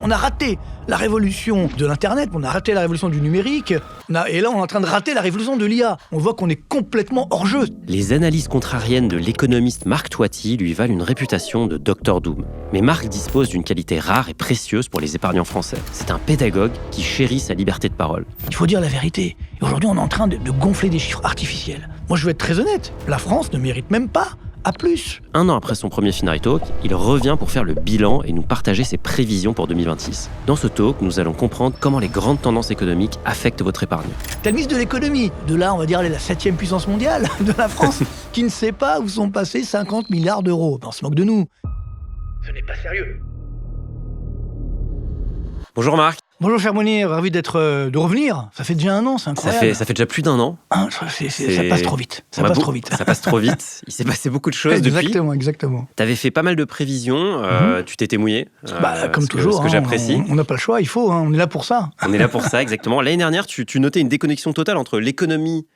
On a raté la révolution de l'Internet, on a raté la révolution du numérique, et là on est en train de rater la révolution de l'IA. On voit qu'on est complètement hors jeu. Les analyses contrariennes de l'économiste Marc Toiti lui valent une réputation de Dr Doom. Mais Marc dispose d'une qualité rare et précieuse pour les épargnants français. C'est un pédagogue qui chérit sa liberté de parole. Il faut dire la vérité. Et aujourd'hui on est en train de gonfler des chiffres artificiels. Moi je veux être très honnête, la France ne mérite même pas à plus. 1 an après son premier Finary Talk, il revient pour faire le bilan et nous partager ses prévisions pour 2026. Dans ce talk, nous allons comprendre comment les grandes tendances économiques affectent votre épargne. T'as le ministre de l'économie, de là on va dire elle est la 7e puissance mondiale de la France, qui ne sait pas où sont passés 50 milliards d'euros. On se moque de nous. Ce n'est pas sérieux. Bonjour Marc. Bonjour cher Mounir, ravi de revenir. Ça fait déjà 1 an, c'est incroyable. Ça fait déjà plus d'1 an. Ça passe trop vite. Ça passe trop vite. Il s'est passé beaucoup de choses depuis. Exactement. T'avais fait pas mal de prévisions, tu t'étais mouillé. Comme toujours, ce que j'apprécie. On n'a pas le choix, il faut, on est là pour ça. On est là pour ça, exactement. L'année dernière, tu notais une déconnexion totale entre l'économie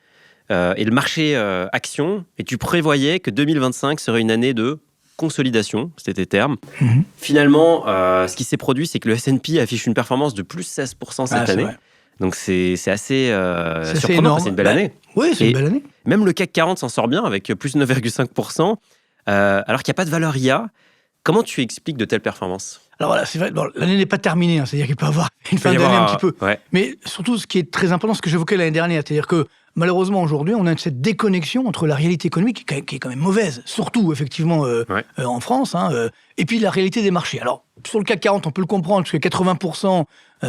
et le marché action, et tu prévoyais que 2025 serait une année de consolidation, c'était tes termes. Finalement, ce qui s'est produit, c'est que le S&P affiche une performance de plus 16% cette année. Vrai. Donc c'est assez surprenant, énorme. c'est une belle année. Oui, c'est une belle année. Même le CAC 40 s'en sort bien avec plus 9,5%, alors qu'il n'y a pas de valeur IA. Comment tu expliques de telles performances ? Alors voilà, c'est vrai, l'année n'est pas terminée, c'est-à-dire qu'il peut y avoir une fin d'année un petit peu. Ouais. Mais surtout, ce qui est très important, ce que j'évoquais l'année dernière, c'est-à-dire que malheureusement, aujourd'hui, on a cette déconnexion entre la réalité économique, qui est quand même mauvaise, surtout, effectivement, en France, et puis la réalité des marchés. Alors, sur le CAC 40, on peut le comprendre, parce que 80%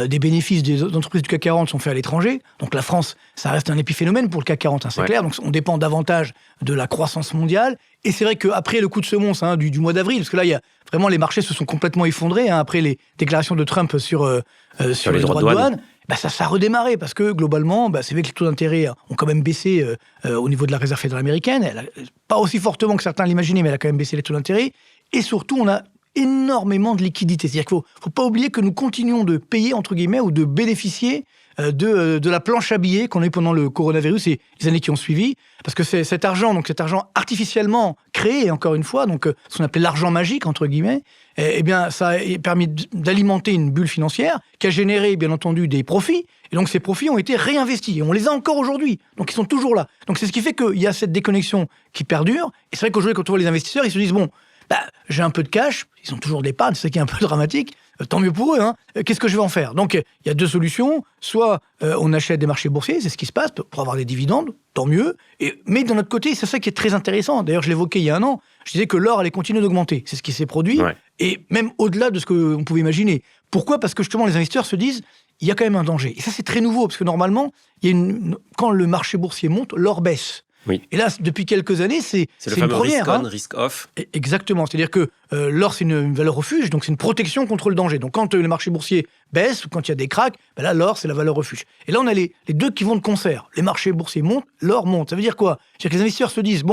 des bénéfices des entreprises du CAC 40 sont faits à l'étranger. Donc la France, ça reste un épiphénomène pour le CAC 40, c'est clair. Donc on dépend davantage de la croissance mondiale. Et c'est vrai qu'après le coup de semonce du mois d'avril, parce que là, vraiment, les marchés se sont complètement effondrés, après les déclarations de Trump sur les droits de douane. Ça a redémarré parce que globalement, c'est vrai que les taux d'intérêt ont quand même baissé au niveau de la réserve fédérale américaine. Pas aussi fortement que certains l'imaginaient, mais elle a quand même baissé les taux d'intérêt. Et surtout, on a énormément de liquidités. C'est-à-dire qu'il ne faut pas oublier que nous continuons de payer, entre guillemets, ou de bénéficier de la planche à billets qu'on a eu pendant le coronavirus et les années qui ont suivi. Parce que c'est cet argent artificiellement créé, encore une fois, donc ce qu'on appelait l'argent magique, entre guillemets, ça a permis d'alimenter une bulle financière qui a généré, bien entendu, des profits. Et donc, ces profits ont été réinvestis. Et on les a encore aujourd'hui. Donc, ils sont toujours là. Donc, c'est ce qui fait qu'il y a cette déconnexion qui perdure. Et c'est vrai qu'aujourd'hui, quand on voit les investisseurs, ils se disent, j'ai un peu de cash, ils ont toujours de l'épargne, c'est ça qui est un peu dramatique, tant mieux pour eux, qu'est-ce que je vais en faire ? Donc, il y a 2 solutions, soit on achète des marchés boursiers, c'est ce qui se passe, pour avoir des dividendes, tant mieux, mais d'un autre côté, c'est ça qui est très intéressant, d'ailleurs je l'évoquais il y a 1 an, je disais que l'or allait continuer d'augmenter, c'est ce qui s'est produit, et même au-delà de ce qu'on pouvait imaginer. Pourquoi ? Parce que justement, les investisseurs se disent, il y a quand même un danger, et ça c'est très nouveau, parce que normalement, quand le marché boursier monte, l'or baisse. Oui. Et là, depuis quelques années, c'est le une fameux première. risk-on, risk-off. Exactement. C'est-à-dire que l'or, c'est une valeur refuge, donc c'est une protection contre le danger. Donc quand le marché boursier baisse ou quand il y a des cracks, là, l'or, c'est la valeur refuge. Et là, on a les 2 qui vont de concert. Les marchés boursiers montent, l'or monte. Ça veut dire quoi ? C'est-à-dire que les investisseurs se disent,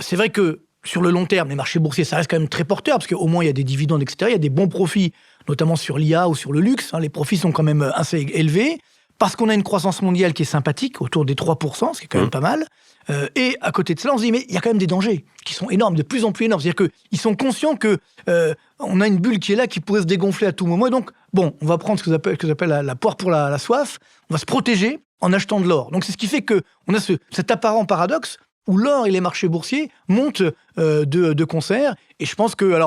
c'est vrai que sur le long terme, les marchés boursiers, ça reste quand même très porteur, parce qu'au moins, il y a des dividendes, etc. Il y a des bons profits, notamment sur l'IA ou sur le luxe. Les profits sont quand même assez élevés. Parce qu'on a une croissance mondiale qui est sympathique, autour des 3%, ce qui est quand même pas mal. Et à côté de cela, on se dit, mais il y a quand même des dangers qui sont énormes, de plus en plus énormes. C'est-à-dire qu'ils sont conscients qu'on a une bulle qui est là, qui pourrait se dégonfler à tout moment. Et donc, on va prendre ce que j'appelle la poire pour la soif. On va se protéger en achetant de l'or. Donc, c'est ce qui fait qu'on a cet apparent paradoxe où l'or et les marchés boursiers montent de concert. Et je pense que,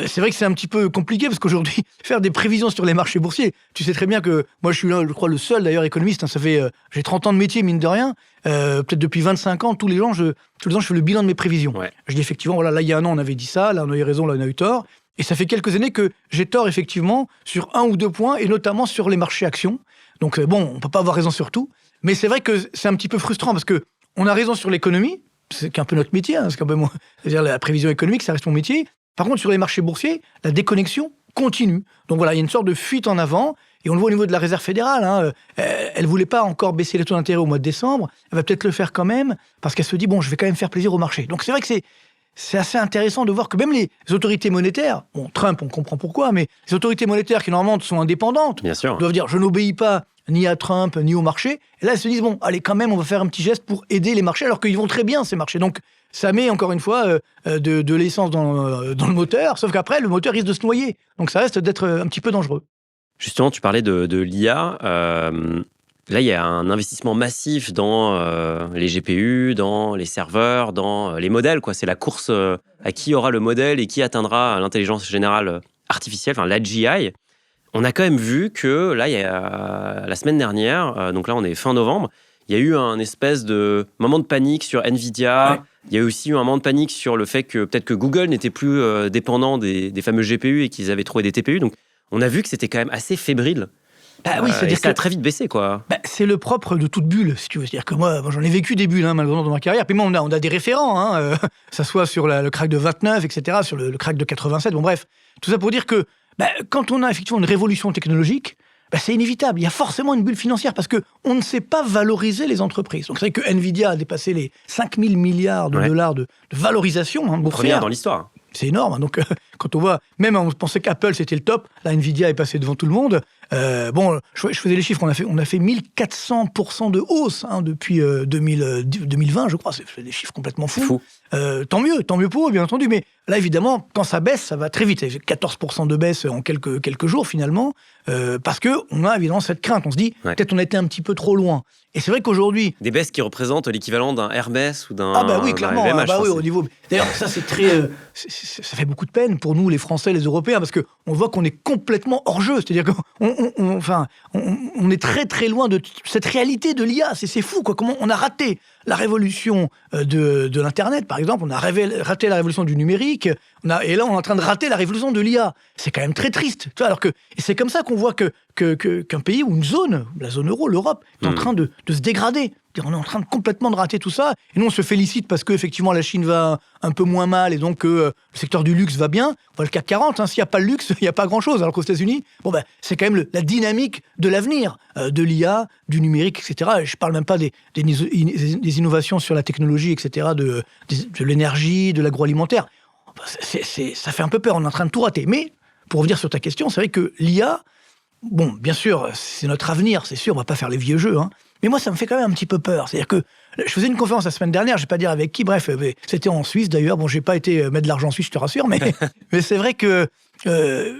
c'est vrai que c'est un petit peu compliqué parce qu'aujourd'hui, faire des prévisions sur les marchés boursiers, tu sais très bien que moi je suis là, je crois, le seul d'ailleurs économiste, ça fait, j'ai 30 ans de métier, mine de rien, peut-être depuis 25 ans, tous les ans, je fais le bilan de mes prévisions. Je dis effectivement, là il y a 1 an on avait dit ça, là on a eu raison, là on a eu tort, et ça fait quelques années que j'ai tort effectivement sur 1 ou 2 points, et notamment sur les marchés actions. Donc on peut pas avoir raison sur tout, mais c'est vrai que c'est un petit peu frustrant parce que on a raison sur l'économie, c'est un peu notre métier, c'est quand même, c'est-à-dire la prévision économique, ça reste mon métier. Par contre, sur les marchés boursiers, la déconnexion continue. Donc voilà, il y a une sorte de fuite en avant, et on le voit au niveau de la réserve fédérale. Elle ne voulait pas encore baisser les taux d'intérêt au mois de décembre, elle va peut-être le faire quand même, parce qu'elle se dit, je vais quand même faire plaisir au marché. Donc c'est vrai que c'est assez intéressant de voir que même les autorités monétaires, Trump, on comprend pourquoi, mais les autorités monétaires qui normalement sont indépendantes, Bien sûr, doivent dire, je n'obéis pas ni à Trump, ni au marché. Et là, elles se disent, allez, quand même, on va faire un petit geste pour aider les marchés, alors qu'ils vont très bien, ces marchés. Donc, ça met encore une fois de l'essence dans le moteur, sauf qu'après, le moteur risque de se noyer. Donc ça reste d'être un petit peu dangereux. Justement, tu parlais de l'IA. Là, il y a un investissement massif dans les GPU, dans les serveurs, dans les modèles, quoi. C'est la course à qui aura le modèle et qui atteindra l'intelligence générale artificielle, enfin l'AGI. On a quand même vu que là, il y a la semaine dernière, donc là, on est fin novembre, il y a eu un espèce de moment de panique sur Nvidia. Ouais. Il y a aussi eu un moment de panique sur le fait que peut-être que Google n'était plus dépendant des fameux GPU et qu'ils avaient trouvé des TPU. Donc, on a vu que c'était quand même assez fébrile. Bah oui, c'est-à-dire que ça a très vite baissé, quoi. Bah, c'est le propre de toute bulle, si tu veux. C'est-à-dire que moi j'en ai vécu des bulles, malheureusement, dans ma carrière. Puis moi, on a des référents, ça soit sur le crack de 29, etc., sur le crack de 87. Bon, bref, tout ça pour dire que quand on a effectivement une révolution technologique, c'est inévitable. Il y a forcément une bulle financière parce qu'on ne sait pas valoriser les entreprises. Donc c'est vrai que Nvidia a dépassé les 5 000 milliards de dollars de valorisation boursière. Première dans l'histoire. C'est énorme. Donc, quand on voit, même on pensait qu'Apple c'était le top, là Nvidia est passé devant tout le monde. Je faisais les chiffres, on a fait 1400% de hausse depuis 2020, je crois. C'est des chiffres complètement fous. Tant mieux pour eux, bien entendu. Mais là, évidemment, quand ça baisse, ça va très vite. Ça fait 14% de baisse en quelques jours, finalement, parce qu'on a évidemment cette crainte. On se dit, peut-être on a été un petit peu trop loin. Et c'est vrai qu'aujourd'hui... Des baisses qui représentent l'équivalent d'un Hermès ou d'un... Ah bah oui, clairement. LVMH, oui, au niveau... D'ailleurs, ça, c'est très... ça fait beaucoup de peine pour nous, les Français, les Européens, parce qu'on voit qu'on est complètement hors jeu. C'est-à-dire qu'on est très, très loin de cette réalité de l'IA. C'est fou, quoi. Comment on a raté la révolution de l'Internet, par exemple. On a raté la révolution du numérique. Et là, on est en train de rater la révolution de l'IA. C'est quand même très triste. Tu vois, alors que, et c'est comme ça qu'on voit qu'un pays ou une zone, la zone euro, l'Europe, est en train de se dégrader. On est en train de complètement de rater tout ça. Et nous, on se félicite parce qu'effectivement, la Chine va un peu moins mal et donc le secteur du luxe va bien. On voit le CAC 40, s'il n'y a pas le luxe, il n'y a pas grand-chose. Alors qu'aux États-Unis, c'est quand même la dynamique de l'avenir, de l'IA, du numérique, etc. Et je ne parle même pas des innovations sur la technologie, etc., de l'énergie, de l'agroalimentaire. Ça fait un peu peur, on est en train de tout rater. Mais, pour revenir sur ta question, c'est vrai que l'IA, bon, bien sûr, c'est notre avenir, c'est sûr, on ne va pas faire les vieux jeux, mais moi, ça me fait quand même un petit peu peur. C'est-à-dire que je faisais une conférence la semaine dernière, je ne vais pas dire avec qui, bref, c'était en Suisse d'ailleurs. Bon, je n'ai pas été mettre de l'argent en Suisse, je te rassure, mais c'est vrai que,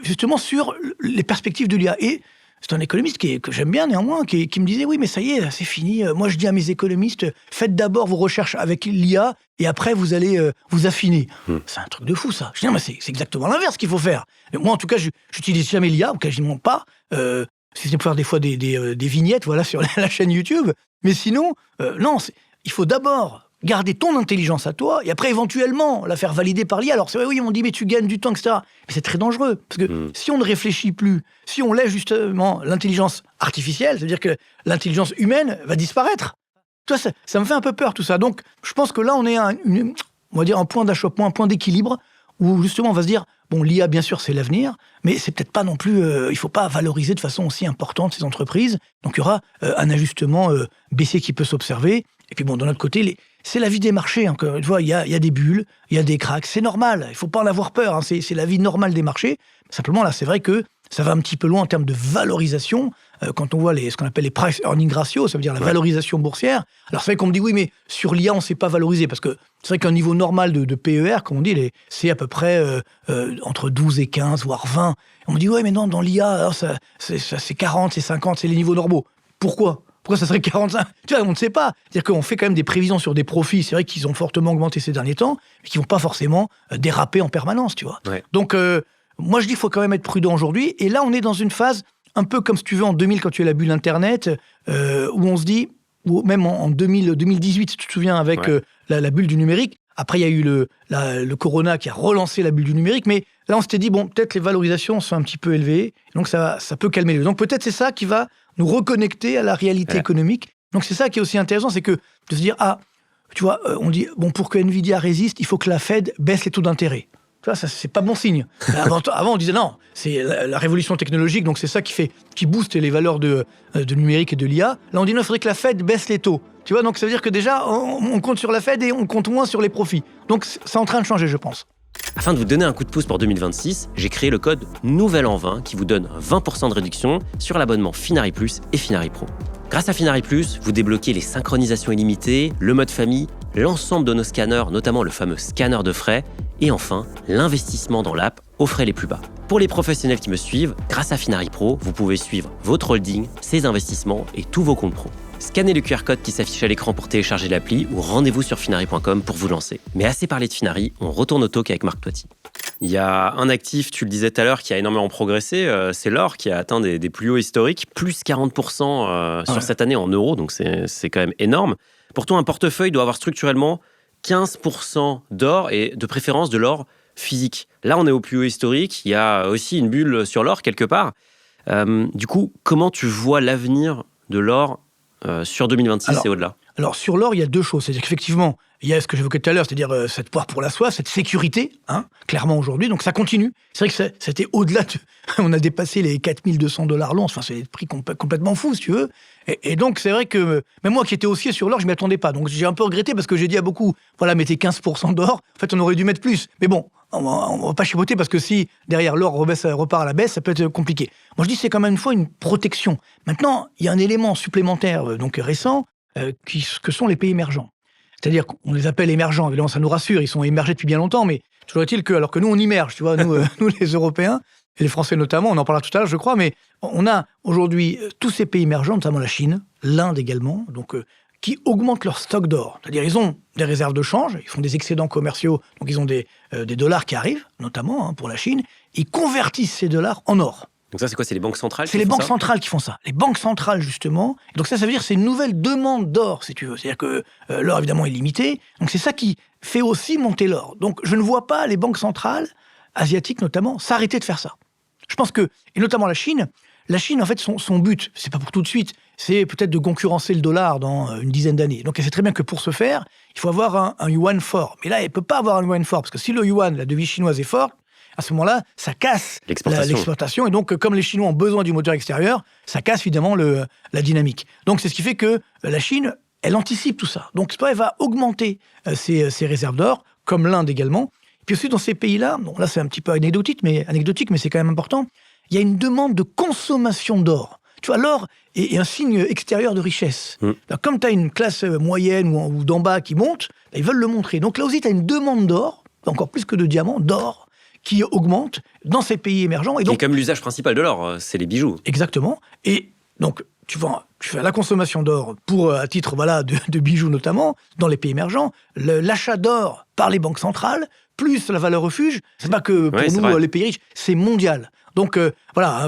justement, sur les perspectives de l'IA, et c'est un économiste que j'aime bien néanmoins, qui me disait, oui, mais ça y est, c'est fini. Moi, je dis à mes économistes, faites d'abord vos recherches avec l'IA, et après, vous allez vous affiner. C'est un truc de fou, ça. Je dis, non, mais c'est exactement l'inverse qu'il faut faire. Et moi, en tout cas, je n'utilise jamais l'IA, ou quasiment pas. Si c'est pour faire des fois des vignettes, voilà, sur la chaîne YouTube. Mais sinon, non, il faut d'abord garder ton intelligence à toi, et après, éventuellement, la faire valider par l'IA. Alors, c'est vrai, oui, on dit, mais tu gagnes du temps, etc. Mais c'est très dangereux, parce que si on ne réfléchit plus, si on laisse justement l'intelligence artificielle, c'est-à-dire que l'intelligence humaine va disparaître. Tu vois, ça me fait un peu peur, tout ça. Donc, je pense que là, on est on va dire un point d'achoppement, un point d'équilibre, où justement, on va se dire, bon, l'IA, bien sûr, c'est l'avenir, mais c'est peut-être pas non plus... il ne faut pas valoriser de façon aussi importante ces entreprises. Donc, il y aura un ajustement baissier qui peut s'observer. Et puis, bon, de notre côté, c'est la vie des marchés. Encore une fois, il y a des bulles, il y a des cracks. C'est normal, il ne faut pas en avoir peur. C'est la vie normale des marchés. Simplement, là, c'est vrai que ça va un petit peu loin en termes de valorisation. Quand on voit ce qu'on appelle les price earning ratio, ça veut dire la valorisation boursière. Alors, c'est vrai qu'on me dit, oui, mais sur l'IA, on ne s'est pas valorisé. Parce que c'est vrai qu'un niveau normal de PER, comme on dit, c'est à peu près entre 12 et 15, voire 20. On me dit, oui, mais non, dans l'IA, c'est 40, c'est 50, c'est les niveaux normaux. Pourquoi ça serait 45 ? Tu vois, on ne sait pas. C'est-à-dire qu'on fait quand même des prévisions sur des profits. C'est vrai qu'ils ont fortement augmenté ces derniers temps, mais qui ne vont pas forcément déraper en permanence, tu vois. Ouais. Donc, moi, je dis qu'il faut quand même être prudent aujourd'hui. Et là, on est dans une phase un peu comme, si tu veux, en 2000, quand tu as la bulle Internet, où on se dit, ou même en 2018, si tu te souviens, avec la bulle du numérique. Après, il y a eu le corona qui a relancé la bulle du numérique. Mais là, on s'était dit, bon, peut-être les valorisations sont un petit peu élevées. Donc, ça peut calmer. Donc, peut-être c'est ça qui va nous reconnecter à la réalité économique. Donc, c'est ça qui est aussi intéressant, c'est que de se dire, tu vois, on dit, bon, pour que Nvidia résiste, il faut que la Fed baisse les taux d'intérêt. Tu vois, ça, c'est pas bon signe. Avant, on disait non, c'est la révolution technologique, donc c'est ça qui booste les valeurs de numérique et de l'IA. Là, on dit non, il faudrait que la Fed baisse les taux. Tu vois, donc ça veut dire que déjà, on compte sur la Fed et on compte moins sur les profits. Donc, c'est en train de changer, je pense. Afin de vous donner un coup de pouce pour 2026, j'ai créé le code Nouvel An 20 qui vous donne 20% de réduction sur l'abonnement Finari Plus et Finari Pro. Grâce à Finari Plus, vous débloquez les synchronisations illimitées, le mode famille, l'ensemble de nos scanners, notamment le fameux scanner de frais, et enfin, l'investissement dans l'app aux frais les plus bas. Pour les professionnels qui me suivent, grâce à Finari Pro, vous pouvez suivre votre holding, ses investissements et tous vos comptes pro. Scannez le QR code qui s'affiche à l'écran pour télécharger l'appli ou rendez-vous sur finari.com pour vous lancer. Mais assez parlé de Finari, on retourne au talk avec Marc Toiti. Il y a un actif, tu le disais tout à l'heure, qui a énormément progressé, c'est l'or qui a atteint des plus hauts historiques, plus 40% sur cette année en euros, donc c'est quand même énorme. Pourtant, un portefeuille doit avoir structurellement 15% d'or et de préférence de l'or physique. Là, on est au plus haut historique, il y a aussi une bulle sur l'or quelque part. Du coup, comment tu vois l'avenir de l'or sur 2026 et au-delà? Alors, sur l'or, il y a deux choses. C'est-à-dire qu'effectivement, il y a ce que j'évoquais tout à l'heure, c'est-à-dire cette poire pour la soie, cette sécurité, clairement aujourd'hui. Donc, ça continue. C'est vrai que c'était au-delà de... On a dépassé les 4200 $ l'once. Enfin, c'est des prix complètement fous, si tu veux. Et donc, c'est vrai que... Même moi qui étais haussier sur l'or, je ne m'y attendais pas. Donc, j'ai un peu regretté parce que j'ai dit à beaucoup, voilà, mettez 15% d'or. En fait, on aurait dû mettre plus. Mais bon, on ne va pas chipoter parce que si, derrière, l'or repart à la baisse, ça peut être compliqué. Moi, je dis c'est quand même une fois une protection. Maintenant, il y a un élément supplémentaire, donc récent, que sont les pays émergents. C'est-à-dire qu'on les appelle émergents, évidemment ça nous rassure, ils sont émergés depuis bien longtemps, mais toujours est-il que, alors que nous on immerge, tu vois, nous les Européens, et les Français notamment, on en parlera tout à l'heure je crois, mais on a aujourd'hui tous ces pays émergents, notamment la Chine, l'Inde également, donc qui augmentent leur stock d'or. C'est-à-dire ils ont des réserves de change, ils font des excédents commerciaux, donc ils ont des dollars qui arrivent, notamment pour la Chine, ils convertissent ces dollars en or. Donc ça, c'est quoi? C'est les banques centrales C'est les banques centrales qui font ça. Les banques centrales, justement. Et donc ça veut dire que c'est une nouvelle demande d'or, si tu veux. C'est-à-dire que l'or, évidemment, est limité. Donc c'est ça qui fait aussi monter l'or. Donc je ne vois pas les banques centrales, asiatiques notamment, s'arrêter de faire ça. Je pense que, et notamment la Chine, en fait, son but, c'est pas pour tout de suite, c'est peut-être de concurrencer le dollar dans une dizaine d'années. Donc elle sait très bien que pour ce faire, il faut avoir un yuan fort. Mais là, elle ne peut pas avoir un yuan fort, parce que si le yuan, la devise chinoise, est forte, à ce moment-là, ça casse l'exportation. Et donc, comme les Chinois ont besoin du moteur extérieur, ça casse évidemment la dynamique. Donc, c'est ce qui fait que la Chine, elle anticipe tout ça. Donc, elle va augmenter ses réserves d'or, comme l'Inde également. Et puis aussi, dans ces pays-là, bon, là, c'est un petit peu anecdotique, mais c'est quand même important, il y a une demande de consommation d'or. Tu vois, l'or est un signe extérieur de richesse. Alors, comme tu as une classe moyenne ou d'en bas qui monte, ils veulent le montrer. Donc, là aussi, tu as une demande d'or, encore plus que de diamants, d'or, qui augmente dans ces pays émergents. Et donc, comme l'usage principal de l'or, c'est les bijoux. Exactement. Et donc, tu fais la consommation d'or à titre de bijoux notamment, dans les pays émergents, l'achat d'or par les banques centrales, plus la valeur refuge, c'est pas que pour nous, les pays riches, c'est mondial. Donc,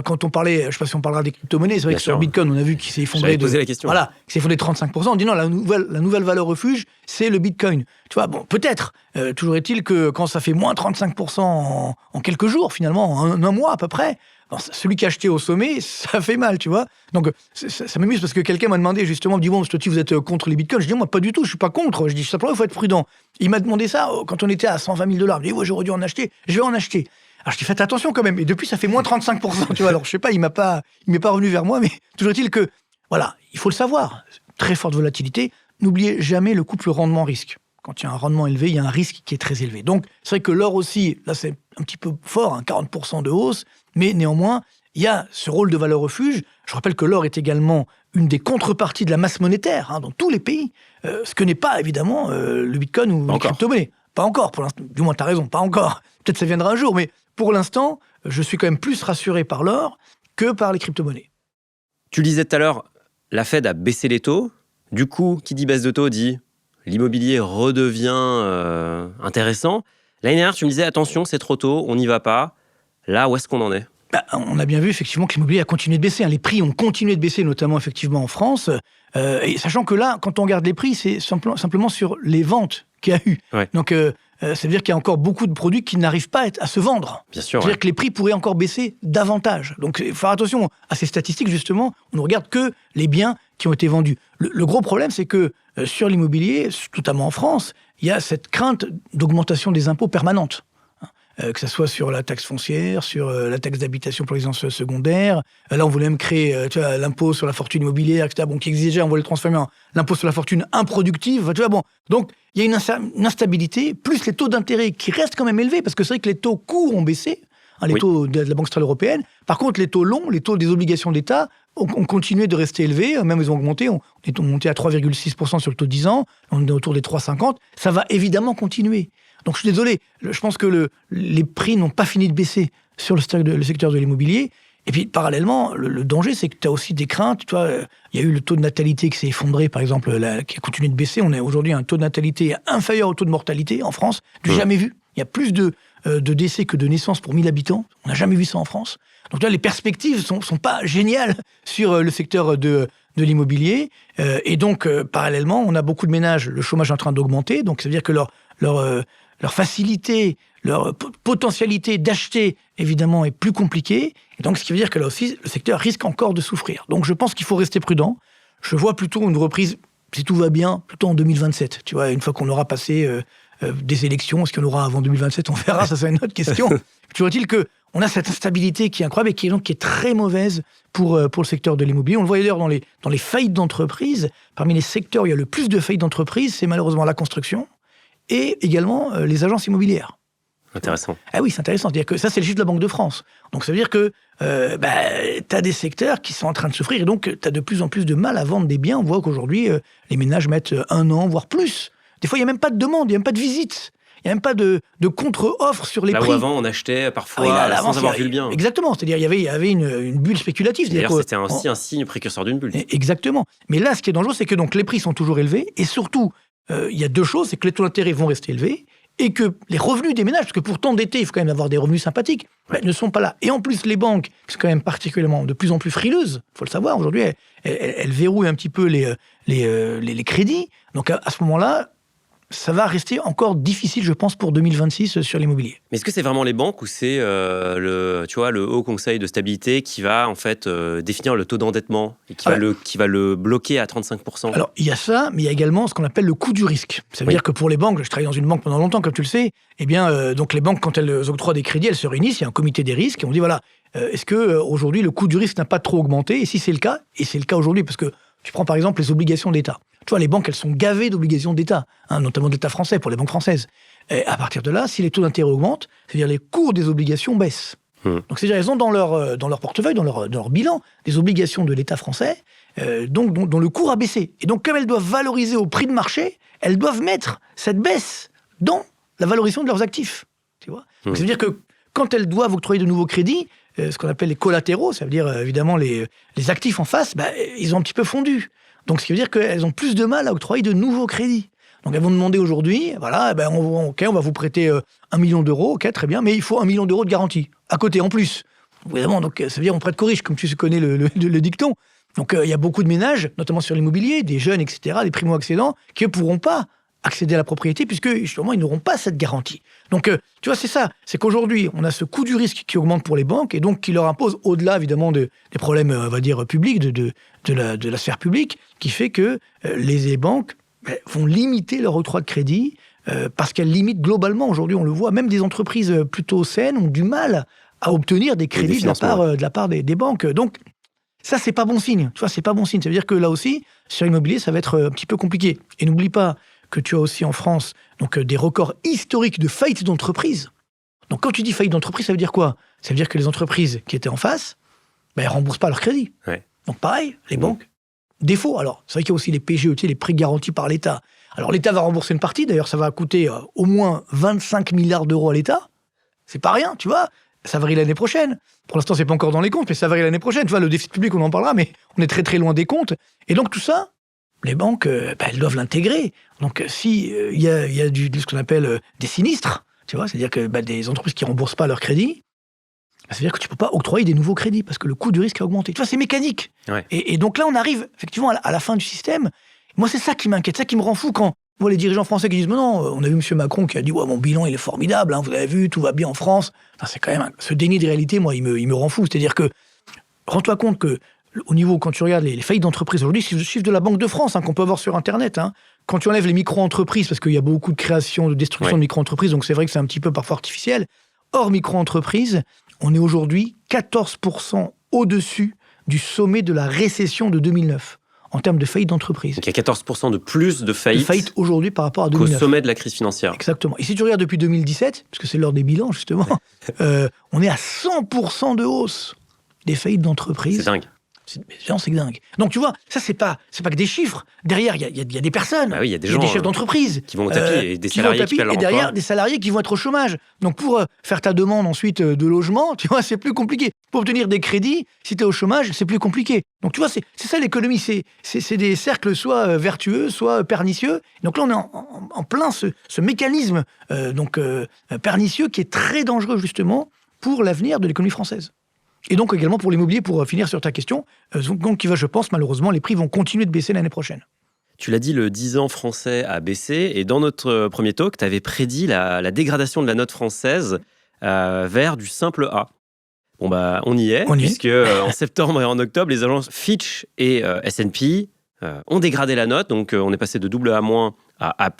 quand on parlait, je ne sais pas si on parlera des crypto-monnaies, c'est vrai que sur Bitcoin, on a vu qu'il s'est effondré posé la question. Voilà, qu'il s'est effondré de 35%. On dit non, la nouvelle valeur refuge, c'est le Bitcoin. Tu vois, bon, peut-être. Toujours est-il que quand ça fait moins 35% en quelques jours, finalement, en un mois à peu près, celui qui a acheté au sommet, ça fait mal, tu vois. Donc, ça m'amuse parce que quelqu'un m'a demandé justement, me dit, bon, Toiti, vous êtes contre les bitcoins? Je dis, moi, pas du tout, je suis pas contre. Je dis, simplement, il faut être prudent. Il m'a demandé ça quand on était à 120 000 $. Il me dit, ouais, j'aurais dû en acheter. Je vais en acheter. Alors, je dis, faites attention quand même. Et depuis, ça fait moins 35%, tu vois. Alors, je sais pas, il m'est pas revenu vers moi, mais toujours est-il que, voilà, il faut le savoir. Très forte volatilité. N'oubliez jamais le couple rendement-risque. Quand il y a un rendement élevé, il y a un risque qui est très élevé. Donc, c'est vrai que l'or aussi, là, c'est un petit peu fort, 40% de hausse, mais néanmoins, il y a ce rôle de valeur refuge. Je rappelle que l'or est également une des contreparties de la masse monétaire dans tous les pays, ce que n'est pas, évidemment, le Bitcoin ou les crypto-monnaies. Pas encore, pour l'instant. Du moins, tu as raison, pas encore. Peut-être ça viendra un jour, mais pour l'instant, je suis quand même plus rassuré par l'or que par les crypto-monnaies. Tu le disais tout à l'heure, la Fed a baissé les taux. Du coup, qui dit baisse de taux dit l'immobilier redevient intéressant. L'année dernière, tu me disais, attention, c'est trop tôt, on n'y va pas. Là, où est-ce qu'on en est? On a bien vu effectivement que l'immobilier a continué de baisser. Les prix ont continué de baisser, notamment effectivement en France. Et sachant que là, quand on regarde les prix, c'est simplement sur les ventes qu'il y a eu. Ouais. Donc, ça veut dire qu'il y a encore beaucoup de produits qui n'arrivent pas à se vendre. Bien sûr. C'est-à-dire que les prix pourraient encore baisser davantage. Donc, il faut faire attention à ces statistiques, justement. On ne regarde que les biens qui ont été vendus. Le gros problème, c'est que sur l'immobilier, notamment en France, il y a cette crainte d'augmentation des impôts permanente. Que ce soit sur la taxe foncière, sur la taxe d'habitation pour les résidences secondaires. Là, on voulait même créer l'impôt sur la fortune immobilière, etc., qui existe déjà, on voulait le transformer en l'impôt sur la fortune improductive. Donc, il y a une instabilité, plus les taux d'intérêt qui restent quand même élevés, parce que c'est vrai que les taux courts ont baissé, les taux de la Banque centrale européenne. Par contre, les taux longs, les taux des obligations d'État, ont continué de rester élevés, même ils ont augmenté, on est monté à 3,6% sur le taux de 10 ans, on est autour des 3,50, ça va évidemment continuer. Donc je suis désolé, je pense que les prix n'ont pas fini de baisser sur le secteur de l'immobilier. Et puis, parallèlement, le danger, c'est que tu as aussi des craintes. Tu vois, il y a eu le taux de natalité qui s'est effondré, par exemple, qui a continué de baisser. On a aujourd'hui un taux de natalité inférieur au taux de mortalité en France, du jamais vu. Il y a plus de décès que de naissances pour 1000 habitants. On n'a jamais vu ça en France. Donc là, les perspectives sont pas géniales sur le secteur de l'immobilier. Et donc, parallèlement, on a beaucoup de ménages. Le chômage est en train d'augmenter. Donc, ça veut dire que leur facilité, leur potentialité d'acheter, évidemment, est plus compliquée. Et donc, ce qui veut dire que là aussi, le secteur risque encore de souffrir. Donc, je pense qu'il faut rester prudent. Je vois plutôt une reprise, si tout va bien, plutôt en 2027. Tu vois, une fois qu'on aura passé des élections, ce qu'il y en aura avant 2027, on verra, ça c'est une autre question. Toujours est-il qu'on a cette instabilité qui est incroyable et qui est très mauvaise pour le secteur de l'immobilier. On le voit d'ailleurs dans les faillites d'entreprises. Parmi les secteurs où il y a le plus de faillites d'entreprises, c'est malheureusement la construction et également les agences immobilières. Intéressant. Ah oui, c'est intéressant. C'est-à-dire que ça, c'est le chiffre de la Banque de France. Donc, ça veut dire que tu as des secteurs qui sont en train de souffrir et donc tu as de plus en plus de mal à vendre des biens. On voit qu'aujourd'hui, les ménages mettent 1 an, voire plus. Des fois, il n'y a même pas de demande, il n'y a même pas de visite. Il n'y a même pas de contre-offre sur les prix. Là où avant, on achetait parfois sans avoir vu le bien. Exactement. C'est-à-dire il y avait une bulle spéculative. D'ailleurs, c'était aussi un signe précurseur d'une bulle. Exactement. Mais là, ce qui est dangereux, c'est que donc, les prix sont toujours élevés. Et surtout, il y a 2 choses. C'est que les taux d'intérêt vont rester élevés. Et que les revenus des ménages, parce que pour t'endetter, il faut quand même avoir des revenus sympathiques, ne sont pas là. Et en plus, les banques, qui sont quand même particulièrement de plus en plus frileuses, il faut le savoir, aujourd'hui, elles verrouillent un petit peu les crédits. Donc à ce moment-là, ça va rester encore difficile, je pense, pour 2026 sur l'immobilier. Mais est-ce que c'est vraiment les banques ou c'est le Haut Conseil de stabilité qui va en fait définir le taux d'endettement et qui va le bloquer à 35%? Alors, il y a ça, mais il y a également ce qu'on appelle le coût du risque. Ça veut dire que pour les banques, je travaille dans une banque pendant longtemps, comme tu le sais, eh bien, donc les banques, quand elles octroient des crédits, elles se réunissent, il y a un comité des risques, et on dit, voilà, est-ce qu'aujourd'hui, le coût du risque n'a pas trop augmenté? Et si c'est le cas, et c'est le cas aujourd'hui, parce que tu prends par exemple les obligations d'État. Tu vois, les banques, elles sont gavées d'obligations d'État, notamment d'État français, pour les banques françaises. Et à partir de là, si les taux d'intérêt augmentent, c'est-à-dire les cours des obligations baissent. Donc, c'est-à-dire elles ont dans leur portefeuille, dans leur bilan, des obligations de l'État français, dont le cours a baissé. Et donc, comme elles doivent valoriser au prix de marché, elles doivent mettre cette baisse dans la valorisation de leurs actifs. Tu vois. Donc, ça veut dire que quand elles doivent octroyer de nouveaux crédits, ce qu'on appelle les collatéraux, ça veut dire évidemment les actifs en face, ils ont un petit peu fondu. Donc, ce qui veut dire qu'elles ont plus de mal à octroyer de nouveaux crédits. Donc, elles vont demander aujourd'hui, voilà, on va vous prêter 1 million d'euros, ok, très bien, mais il faut 1 million d'euros de garantie, à côté, en plus. Évidemment, donc, ça veut dire on prête qu'aux riches, comme tu connais le dicton. Donc, il y a beaucoup de ménages, notamment sur l'immobilier, des jeunes, etc., des primo-accédants, qui ne pourront pas accéder à la propriété, puisque, justement, ils n'auront pas cette garantie. Donc, tu vois, c'est ça. C'est qu'aujourd'hui, on a ce coût du risque qui augmente pour les banques, et donc qui leur impose, au-delà, évidemment, des problèmes, on va dire, publics, de la sphère publique, qui fait que les banques vont limiter leur octroi de crédit, parce qu'elles limitent globalement, aujourd'hui, on le voit, même des entreprises plutôt saines ont du mal à obtenir des crédits de la part des banques. Donc, ça, c'est pas bon signe. Tu vois, c'est pas bon signe. Ça veut dire que là aussi, sur l'immobilier, ça va être un petit peu compliqué. Et n'oublie pas que tu as aussi en France donc, des records historiques de faillites d'entreprises. Donc quand tu dis faillite d'entreprise, ça veut dire quoi? Ça veut dire que les entreprises qui étaient en face, elles ne remboursent pas leur crédit. Ouais. Donc pareil, les banques, défaut. Alors, c'est vrai qu'il y a aussi les PGE, les prêts garantis par l'État. Alors l'État va rembourser une partie, d'ailleurs ça va coûter au moins 25 milliards d'euros à l'État. C'est pas rien, tu vois. Ça varie l'année prochaine. Pour l'instant, c'est pas encore dans les comptes, mais ça varie l'année prochaine. Tu vois, le déficit public, on en parlera, mais on est très très loin des comptes. Et donc tout ça, les banques, elles doivent l'intégrer. Donc, si il y a ce qu'on appelle des sinistres, tu vois, c'est-à-dire que des entreprises qui ne remboursent pas leur crédit, ça veut dire que tu ne peux pas octroyer des nouveaux crédits parce que le coût du risque a augmenté. Tu vois, c'est mécanique. Ouais. Et donc là, on arrive effectivement à la fin du système. Moi, c'est ça qui m'inquiète, ça qui me rend fou quand on voit les dirigeants français qui disent « Mais non, on a vu M. Macron qui a dit ouais, mon bilan, il est formidable, hein, vous avez vu, tout va bien en France. » Enfin, c'est quand même ce déni de réalité, moi, il me rend fou. C'est-à-dire que, rends-toi compte que au niveau, quand tu regardes les faillites d'entreprises, aujourd'hui, c'est le chiffre de la Banque de France qu'on peut avoir sur Internet. Quand tu enlèves les micro-entreprises, parce qu'il y a beaucoup de création, de destruction de micro-entreprises, donc c'est vrai que c'est un petit peu parfois artificiel. Hors micro-entreprises, on est aujourd'hui 14% au-dessus du sommet de la récession de 2009, en termes de faillites d'entreprises. Donc il y a 14% de plus de faillites aujourd'hui par rapport à 2009. Qu'au sommet de la crise financière. Exactement. Et si tu regardes depuis 2017, parce que c'est l'heure des bilans, justement, on est à 100% de hausse des faillites d'entreprises. C'est dingue. C'est dingue. Donc, tu vois, ça, c'est pas que des chiffres. Derrière, il y a des personnes. Ah oui, il y a des Il y gens a des chefs d'entreprise. qui vont au tapis et des qui vont au salariés qui tapis, perdent leur et derrière, emploi. des salariés qui vont être au chômage. Donc, pour faire ta demande ensuite de logement, tu vois, c'est plus compliqué. Pour obtenir des crédits, si tu es au chômage, c'est plus compliqué. Donc, tu vois, c'est ça l'économie. C'est des cercles soit vertueux, soit pernicieux. Donc là, on est en plein ce mécanisme pernicieux qui est très dangereux, justement, pour l'avenir de l'économie française. Et donc également pour l'immobilier, pour finir sur ta question, donc qui va, je pense, malheureusement, les prix vont continuer de baisser l'année prochaine. Tu l'as dit, le 10 ans français a baissé, et dans notre premier talk, tu avais prédit la dégradation de la note française vers du simple A. Bon, bah, on y est, puisque en septembre et en octobre, les agences Fitch et S&P ont dégradé la note, donc on est passé de double A- à A+.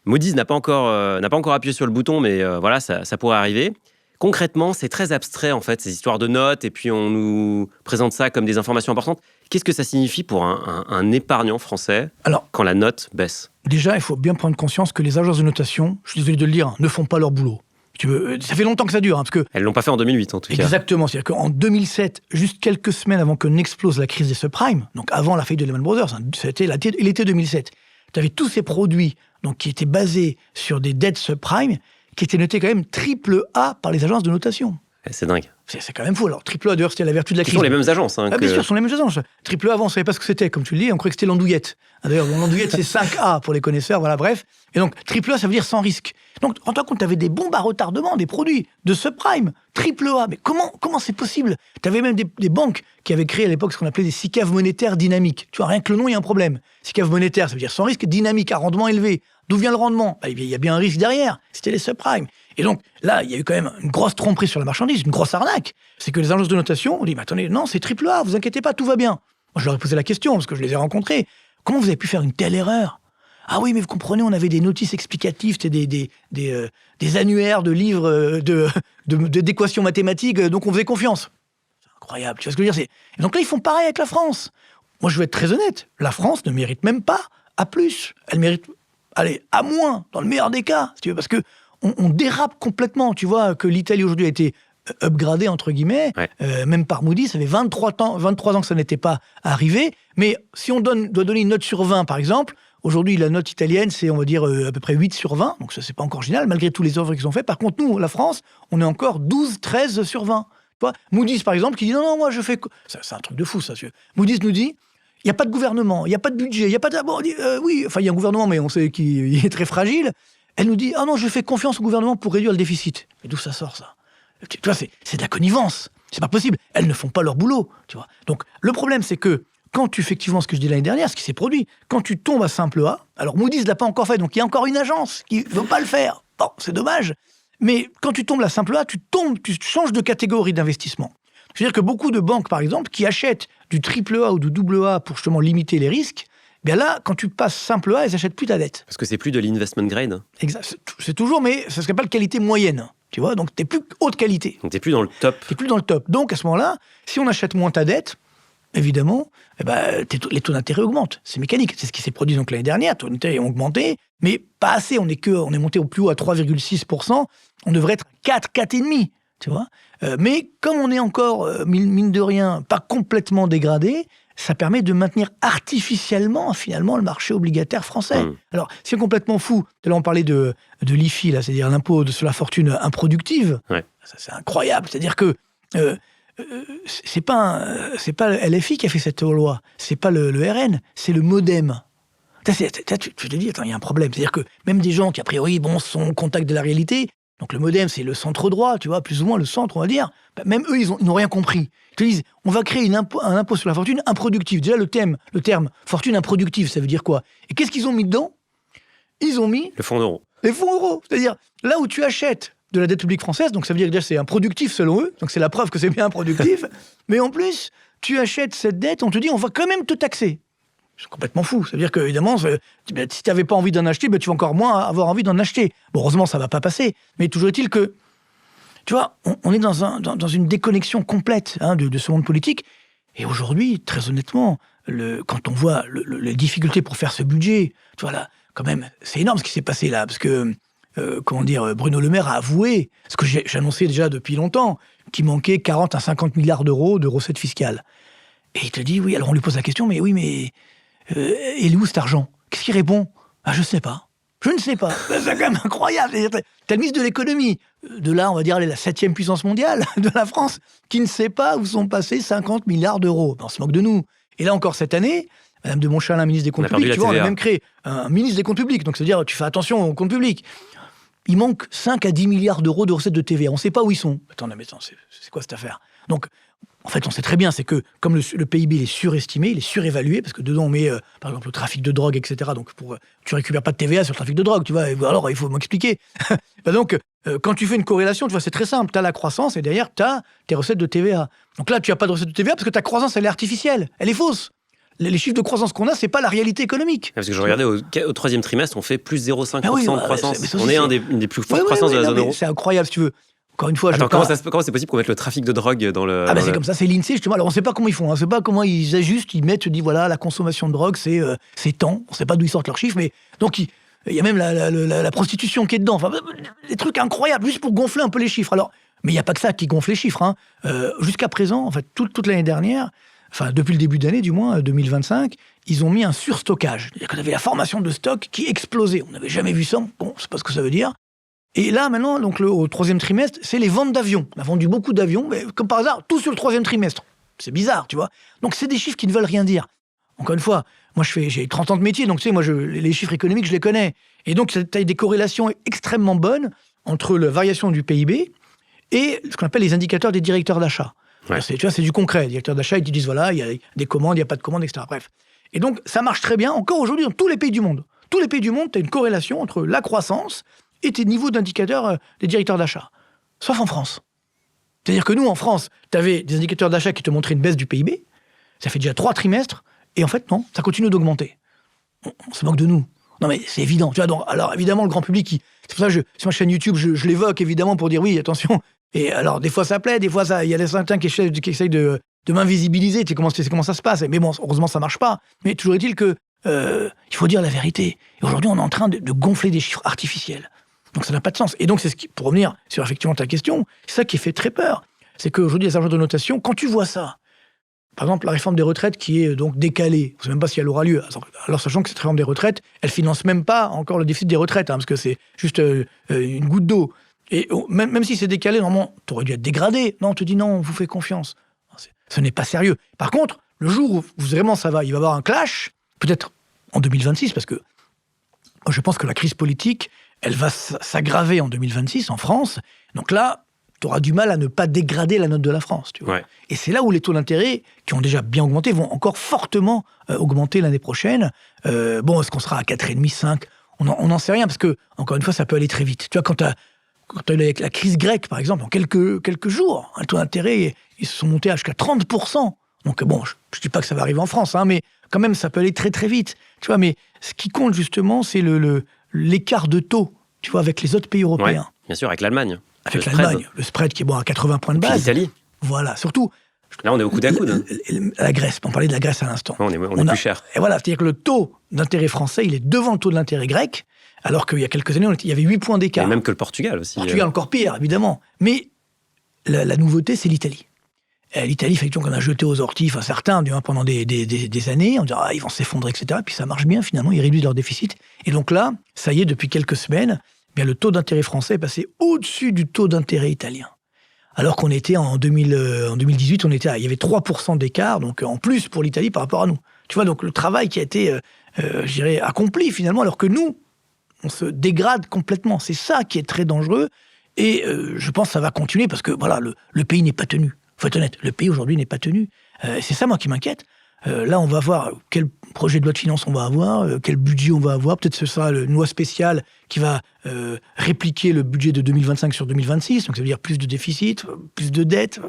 Moody's n'a pas encore appuyé sur le bouton, mais voilà, ça pourrait arriver. Concrètement, c'est très abstrait, en fait, ces histoires de notes, et puis on nous présente ça comme des informations importantes. Qu'est-ce que ça signifie pour un épargnant français quand la note baisse ? Déjà, il faut bien prendre conscience que les agences de notation, je suis désolé de le dire, ne font pas leur boulot. Ça fait longtemps que ça dure. Parce que elles ne l'ont pas fait en 2008, en tout cas. Exactement. C'est-à-dire qu'en 2007, juste quelques semaines avant que n'explose la crise des subprimes, donc avant la faillite de Lehman Brothers, c'était l'été 2007, tu avais tous ces produits donc, qui étaient basés sur des dettes subprimes, qui étaient notés quand même triple A par les agences de notation. C'est dingue. C'est quand même fou. Alors, triple A, d'ailleurs, c'était la vertu de la crise. Ce sont les mêmes agences. Bien sûr, ce sont les mêmes agences. Triple A, avant, on ne savait pas ce que c'était. Comme tu le dis, on croyait que c'était l'andouillette. D'ailleurs, l'andouillette, c'est 5A pour les connaisseurs, voilà, bref. Et donc, triple A, ça veut dire sans risque. Donc, rends-toi compte, tu avais des bombes à retardement, des produits de subprime, triple A. Mais comment c'est possible ? Tu avais même des banques qui avaient créé à l'époque ce qu'on appelait des SICAV monétaires dynamiques. Tu vois, rien que le nom, il y a un problème. SICAV monétaire, ça veut dire sans risque, dynamique, à rendement élevé. D'où vient le rendement ? Il y a bien un risque derrière. C'était les subprimes. Et donc, là, il y a eu quand même une grosse tromperie sur la marchandise, une grosse arnaque. C'est que les agences de notation ont dit, mais attendez, non, c'est triple A, vous inquiétez pas, tout va bien. Moi, je leur ai posé la question, parce que je les ai rencontrés. Comment vous avez pu faire une telle erreur ? Ah oui, mais vous comprenez, on avait des notices explicatives, c'était des annuaires de livres d'équations mathématiques, donc on faisait confiance. C'est incroyable, tu vois ce que je veux dire ? Et donc là, ils font pareil avec la France. Moi, je vais être très honnête, la France ne mérite même pas A+. Elle mérite, allez, A-, dans le meilleur des cas, si tu veux, parce que on dérape complètement. Tu vois que l'Italie aujourd'hui a été upgradée, entre guillemets, même par Moody's. Ça fait 23 ans que ça n'était pas arrivé. Mais si on doit donner une note sur 20, par exemple, aujourd'hui, la note italienne, c'est, on va dire, à peu près 8 sur 20. Donc ça, c'est pas encore génial, malgré tous les offres qu'ils ont fait. Par contre, nous, la France, on est encore 12, 13 sur 20. Tu vois, Moody's, par exemple, qui dit non, moi, je fais... C'est un truc de fou, ça. Moody's nous dit, il n'y a pas de gouvernement, il n'y a pas de budget, il n'y a pas de... Bon, oui, enfin, il y a un gouvernement, mais on sait qu'il est très fragile. Elle nous dit « Ah non, je fais confiance au gouvernement pour réduire le déficit. » Mais d'où ça sort, ça ? Tu vois, c'est de la connivence. C'est pas possible. Elles ne font pas leur boulot, tu vois. Donc, le problème, c'est que quand tu, effectivement, ce que je dis l'année dernière, ce qui s'est produit, quand tu tombes à simple A, alors Moody's ne l'a pas encore fait, donc il y a encore une agence qui ne veut pas le faire. Bon, c'est dommage. Mais quand tu tombes à simple A, tu changes de catégorie d'investissement. C'est-à-dire que beaucoup de banques, par exemple, qui achètent du triple A ou du double A pour justement limiter les risques, bien là, quand tu passes simple A, elles n'achètent plus ta dette. Parce que c'est plus de l'investment grade. Exact. C'est toujours, mais ça ne serait pas de qualité moyenne. Tu vois, donc tu n'es plus haute qualité. Donc tu n'es plus dans le top. Tu n'es plus dans le top. Donc à ce moment-là, si on achète moins ta dette, évidemment, les taux d'intérêt augmentent. C'est mécanique. C'est ce qui s'est produit donc l'année dernière. Les taux d'intérêt ont augmenté, mais pas assez. On est monté au plus haut à 3,6%. On devrait être à 4,5%. Tu vois. Mais comme on est encore, mine de rien, pas complètement dégradé, ça permet de maintenir artificiellement, finalement, le marché obligataire français. Alors, c'est complètement fou. Là, on parlait de l'IFI, là, c'est-à-dire l'impôt sur la fortune improductive. Ouais. Ça, c'est incroyable. C'est-à-dire que c'est pas le LFI qui a fait cette loi, c'est pas le RN, c'est le MoDem. Tu te dis, attends, il y a un problème. C'est-à-dire que même des gens qui, a priori, sont au contact de la réalité, donc le MoDem, c'est le centre droit, tu vois, plus ou moins le centre, on va dire. Même eux, ils n'ont rien compris. Ils te disent, on va créer un impôt sur la fortune improductive. Déjà, le terme fortune improductive, ça veut dire quoi ? Et qu'est-ce qu'ils ont mis dedans ? Ils ont mis... Le fonds d'euros. Les fonds euros. C'est-à-dire, là où tu achètes de la dette publique française, donc ça veut dire que déjà c'est improductif selon eux, donc c'est la preuve que c'est bien improductif, mais en plus, tu achètes cette dette, on te dit, on va quand même te taxer. C'est complètement fou. Ça veut dire qu'évidemment, si tu n'avais pas envie d'en acheter, tu vas encore moins avoir envie d'en acheter. Bon, heureusement, ça ne va pas passer. Mais toujours est-il que, tu vois, on est dans une déconnexion complète de ce monde politique. Et aujourd'hui, très honnêtement, quand on voit les difficultés pour faire ce budget, tu vois, là, quand même, c'est énorme ce qui s'est passé là. Parce que, Bruno Le Maire a avoué, ce que j'annonçais déjà depuis longtemps, qu'il manquait 40 à 50 milliards d'euros de recettes fiscales. Et il te dit, oui, alors on lui pose la question, mais oui, mais il est où cet argent? Qu'est-ce qu'il répond? Ah, je sais pas. Je ne sais pas. C'est quand même incroyable. T'as le ministre de l'économie, de là, on va dire, la 7e puissance mondiale de la France, qui ne sait pas où sont passés 50 milliards d'euros. On se moque de nous. Et là encore, cette année, Madame de Montchalin, ministre des Comptes publics, tu vois, on a même créé un ministre des Comptes publics. Donc, c'est-à-dire, tu fais attention aux comptes publics. Il manque 5 à 10 milliards d'euros de recettes de TVA. On ne sait pas où ils sont. Attends, c'est quoi cette affaire? Donc, en fait, on sait très bien, c'est que comme le PIB il est surestimé, il est surévalué, parce que dedans on met, par exemple, le trafic de drogue, etc. Donc, tu récupères pas de TVA sur le trafic de drogue, tu vois. Alors, il faut m'expliquer. Donc, quand tu fais une corrélation, tu vois, c'est très simple. Tu as la croissance et derrière, tu as tes recettes de TVA. Donc là, tu n'as pas de recettes de TVA parce que ta croissance, elle est artificielle. Elle est fausse. Les chiffres de croissance qu'on a, c'est pas la réalité économique. Parce que je regardais au 3e trimestre, on fait plus 0,5% de croissance. On est une des plus fortes croissances de la zone euro. C'est incroyable, si tu veux. Encore une fois, attends, comment c'est possible qu'on mette le trafic de drogue dans le... c'est comme ça, c'est l'INSEE, justement. Alors, on ne sait pas comment ils font, on ne sait pas comment ils ajustent, ils disent, voilà, la consommation de drogue, c'est tant. On ne sait pas d'où ils sortent leurs chiffres, mais donc, il y a même la prostitution qui est dedans. Enfin, des trucs incroyables, juste pour gonfler un peu les chiffres. Alors, mais il n'y a pas que ça qui gonfle les chiffres. Hein. Jusqu'à présent, en fait, toute l'année dernière, enfin, depuis le début d'année, du moins, 2025, ils ont mis un surstockage. C'est-à-dire qu'on avait la formation de stock qui explosait. On n'avait jamais vu ça. Bon, je ne sais pas ce que ça veut dire. Et là, maintenant, donc, au 3e trimestre, c'est les ventes d'avions. On a vendu beaucoup d'avions, mais comme par hasard, tout sur le 3e trimestre. C'est bizarre, tu vois. Donc, c'est des chiffres qui ne veulent rien dire. Encore une fois, moi, j'ai 30 ans de métier, donc tu sais, moi, les chiffres économiques, je les connais. Et donc, tu as des corrélations extrêmement bonnes entre la variation du PIB et ce qu'on appelle les indicateurs des directeurs d'achat. Ouais. Tu vois, c'est du concret. Les directeurs d'achat, ils te disent, voilà, il y a des commandes, il n'y a pas de commandes, etc. Bref. Et donc, ça marche très bien, encore aujourd'hui, dans tous les pays du monde. Tous les pays du monde, tu as une corrélation entre la croissance et tes niveaux d'indicateurs des directeurs d'achat. Sauf en France. C'est-à-dire que nous, en France, tu avais des indicateurs d'achat qui te montraient une baisse du PIB. Ça fait déjà 3 trimestres. Et en fait, non, ça continue d'augmenter. On se moque de nous. Non, mais c'est évident. Tu vois, donc, alors, évidemment, le grand public, c'est pour ça que sur ma chaîne YouTube, je l'évoque, évidemment, pour dire oui, attention. Et alors, des fois, ça plaît, des fois, il y a certains qui essayent de m'invisibiliser. Tu sais comment ça se passe. Mais bon, heureusement, ça marche pas. Mais toujours est-il que il faut dire la vérité. Et aujourd'hui, on est en train de gonfler des chiffres artificiels. Donc, ça n'a pas de sens. Et donc, c'est pour revenir sur effectivement ta question, c'est ça qui fait très peur. C'est qu'aujourd'hui, les agences de notation, quand tu vois ça, par exemple, la réforme des retraites qui est donc décalée, on ne sait même pas si elle aura lieu. Alors, sachant que cette réforme des retraites, elle finance même pas encore le déficit des retraites, parce que c'est juste une goutte d'eau. Et même si c'est décalé, normalement, tu aurais dû être dégradé. Non, on te dit non, on vous fait confiance. Ce n'est pas sérieux. Par contre, le jour où vraiment ça va, il va y avoir un clash, peut-être en 2026, parce que je pense que la crise politique, elle va s'aggraver en 2026 en France. Donc là, tu auras du mal à ne pas dégrader la note de la France. Tu vois. Ouais. Et c'est là où les taux d'intérêt, qui ont déjà bien augmenté, vont encore fortement augmenter l'année prochaine. Est-ce qu'on sera à 4,5, 5 ? On n'en sait rien, parce que, encore une fois, ça peut aller très vite. Tu vois, quand tu as eu la crise grecque, par exemple, en quelques jours, les taux d'intérêt, ils se sont montés jusqu'à 30%. Donc bon, je ne dis pas que ça va arriver en France, mais quand même, ça peut aller très très vite. Tu vois, mais ce qui compte justement, c'est l'écart de taux, tu vois, avec les autres pays européens. Ouais, bien sûr, avec l'Allemagne. Avec l'Allemagne, le spread qui est à 80 points de base. L'Italie. Voilà, surtout. Là, on est au coude à coude. La Grèce, on parlait de la Grèce à l'instant. On est plus cher. Et voilà, c'est-à-dire que le taux d'intérêt français, il est devant le taux de l'intérêt grec, alors qu'il y a quelques années, il y avait 8 points d'écart. Et même que le Portugal aussi. Portugal encore pire, évidemment. Mais la nouveauté, c'est l'Italie. L'Italie, effectivement, qu'on a jeté aux orties, certains, du moins pendant des années, on dirait ils vont s'effondrer, etc. Puis ça marche bien, finalement, ils réduisent leur déficit. Et donc là, ça y est, depuis quelques semaines, le taux d'intérêt français est passé au-dessus du taux d'intérêt italien. Alors qu'on était en 2018, il y avait 3% d'écart, donc en plus pour l'Italie par rapport à nous. Tu vois, donc le travail qui a été, je dirais, accompli finalement, alors que nous, on se dégrade complètement. C'est ça qui est très dangereux. Et je pense que ça va continuer parce que voilà, le pays n'est pas tenu. Il faut être honnête, le pays aujourd'hui n'est pas tenu. C'est ça, moi, qui m'inquiète. Là, on va voir quel projet de loi de finances on va avoir, quel budget on va avoir. Peut-être ce sera une loi spéciale qui va répliquer le budget de 2025 sur 2026. Donc, ça veut dire plus de déficit, plus de dettes.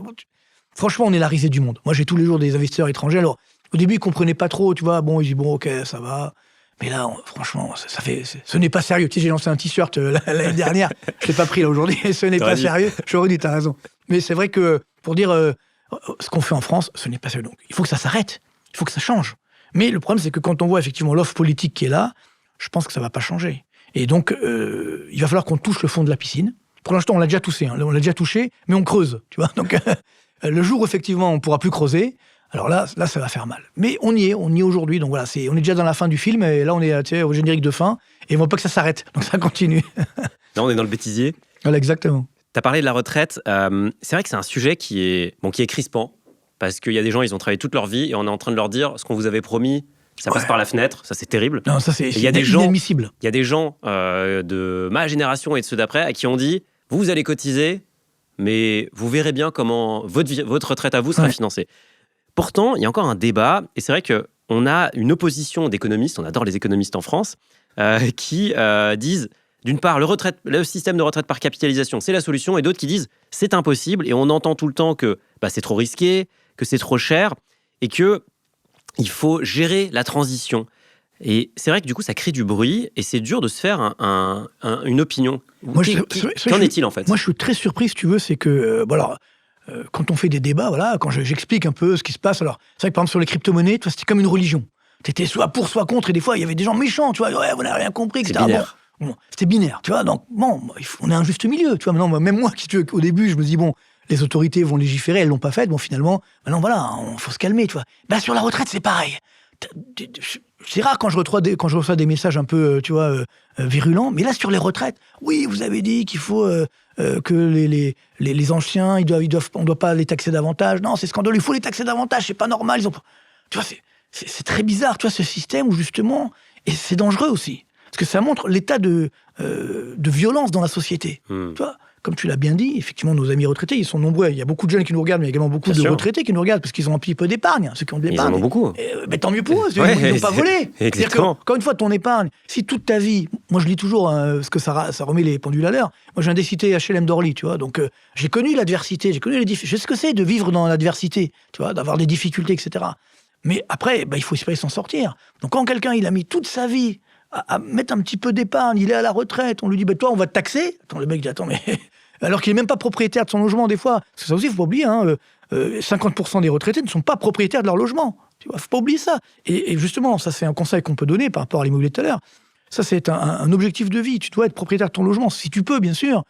Franchement, on est la risée du monde. Moi, j'ai tous les jours des investisseurs étrangers. Alors, au début, ils ne comprenaient pas trop, tu vois. Bon, ils disent, bon, ok, ça va. Mais là, franchement, ce n'est pas sérieux. Tu sais, j'ai lancé un t-shirt l'année dernière. Je ne l'ai pas pris là aujourd'hui. Ce n'est pas sérieux. J'aurais dit, tu as raison. Mais c'est vrai que, pour dire ce qu'on fait en France, ce n'est pas sérieux. Donc, il faut que ça s'arrête. Il faut que ça change. Mais le problème, c'est que quand on voit effectivement l'offre politique qui est là, je pense que ça ne va pas changer. Et donc, il va falloir qu'on touche le fond de la piscine. Pour l'instant, on l'a déjà touché, mais on creuse. Tu vois. Donc, le jour où, effectivement, on ne pourra plus creuser, Alors là, ça va faire mal. Mais on y est aujourd'hui. Donc voilà, on est déjà dans la fin du film, et là, on est au générique de fin, et on ne veut pas que ça s'arrête. Donc ça continue. Là, on est dans le bêtisier. Voilà, exactement. Tu as parlé de la retraite. C'est vrai que c'est un sujet qui est crispant, parce qu'il y a des gens, ils ont travaillé toute leur vie, et on est en train de leur dire, ce qu'on vous avait promis, ça passe par la fenêtre. Ça, c'est terrible. Non, ça, c'est inadmissible. Il y a des gens de ma génération et de ceux d'après à qui on dit, vous allez cotiser, mais vous verrez bien comment votre retraite à vous sera financée. Pourtant, il y a encore un débat, et c'est vrai qu'on a une opposition d'économistes, on adore les économistes en France, qui disent, d'une part, le système de retraite par capitalisation, c'est la solution, et d'autres qui disent, c'est impossible, et on entend tout le temps que c'est trop risqué, que c'est trop cher, et qu'il faut gérer la transition. Et c'est vrai que du coup, ça crée du bruit, et c'est dur de se faire une opinion. Qu'en est-il en fait ? Moi, je suis très surpris, si tu veux, c'est que... quand on fait des débats, voilà, quand j'explique un peu ce qui se passe, alors c'est vrai que par exemple sur les crypto-monnaies, tu vois, c'était comme une religion. T'étais soit pour, soit contre, et des fois il y avait des gens méchants, tu vois, ouais, vous n'avez rien compris, etc. C'est binaire. Bon, c'était binaire, tu vois, donc bon, on est un juste milieu, tu vois. Maintenant, même moi, au début, je me dis bon, les autorités vont légiférer, elles l'ont pas fait, bon finalement, maintenant voilà, faut se calmer, tu vois. Sur la retraite, c'est pareil. C'est rare quand je reçois des messages un peu, tu vois, virulents, mais là sur les retraites, oui, vous avez dit qu'il faut que les anciens, on doit pas les taxer davantage. Non, c'est scandaleux, il faut les taxer davantage, c'est pas normal. Tu vois, c'est très bizarre, tu vois, ce système où justement, et c'est dangereux aussi, parce que ça montre l'état de violence dans la société. Tu vois, comme tu l'as bien dit, effectivement, nos amis retraités, ils sont nombreux. Il y a beaucoup de jeunes qui nous regardent, mais il y a également beaucoup de retraités qui nous regardent parce qu'ils ont un petit peu d'épargne, ceux qui ont de l'épargne. Ils en ont beaucoup. Mais tant mieux pour eux, ils n'ont pas volé. C'est-à-dire que, encore une fois, ton épargne, si toute ta vie, moi je lis toujours, parce que ça remet les pendules à l'heure, moi je viens des cités HLM d'Orly, tu vois, donc j'ai connu l'adversité, j'ai connu les difficultés, je sais ce que c'est de vivre dans l'adversité, tu vois, d'avoir des difficultés, etc. Mais après, il faut espérer s'en sortir. Donc quand quelqu'un, il a mis toute sa vie à mettre un petit peu d'épargne, il est à la retraite, on lui dit, toi, on va te taxer. Attends, le mec dit, attends, mais... Alors qu'il n'est même pas propriétaire de son logement, des fois. Parce que ça aussi, il ne faut pas oublier, 50% des retraités ne sont pas propriétaires de leur logement. Il ne faut pas oublier ça. Et justement, ça, c'est un conseil qu'on peut donner par rapport à l'immobilier tout à l'heure. Ça, c'est un objectif de vie. Tu dois être propriétaire de ton logement, si tu peux, bien sûr,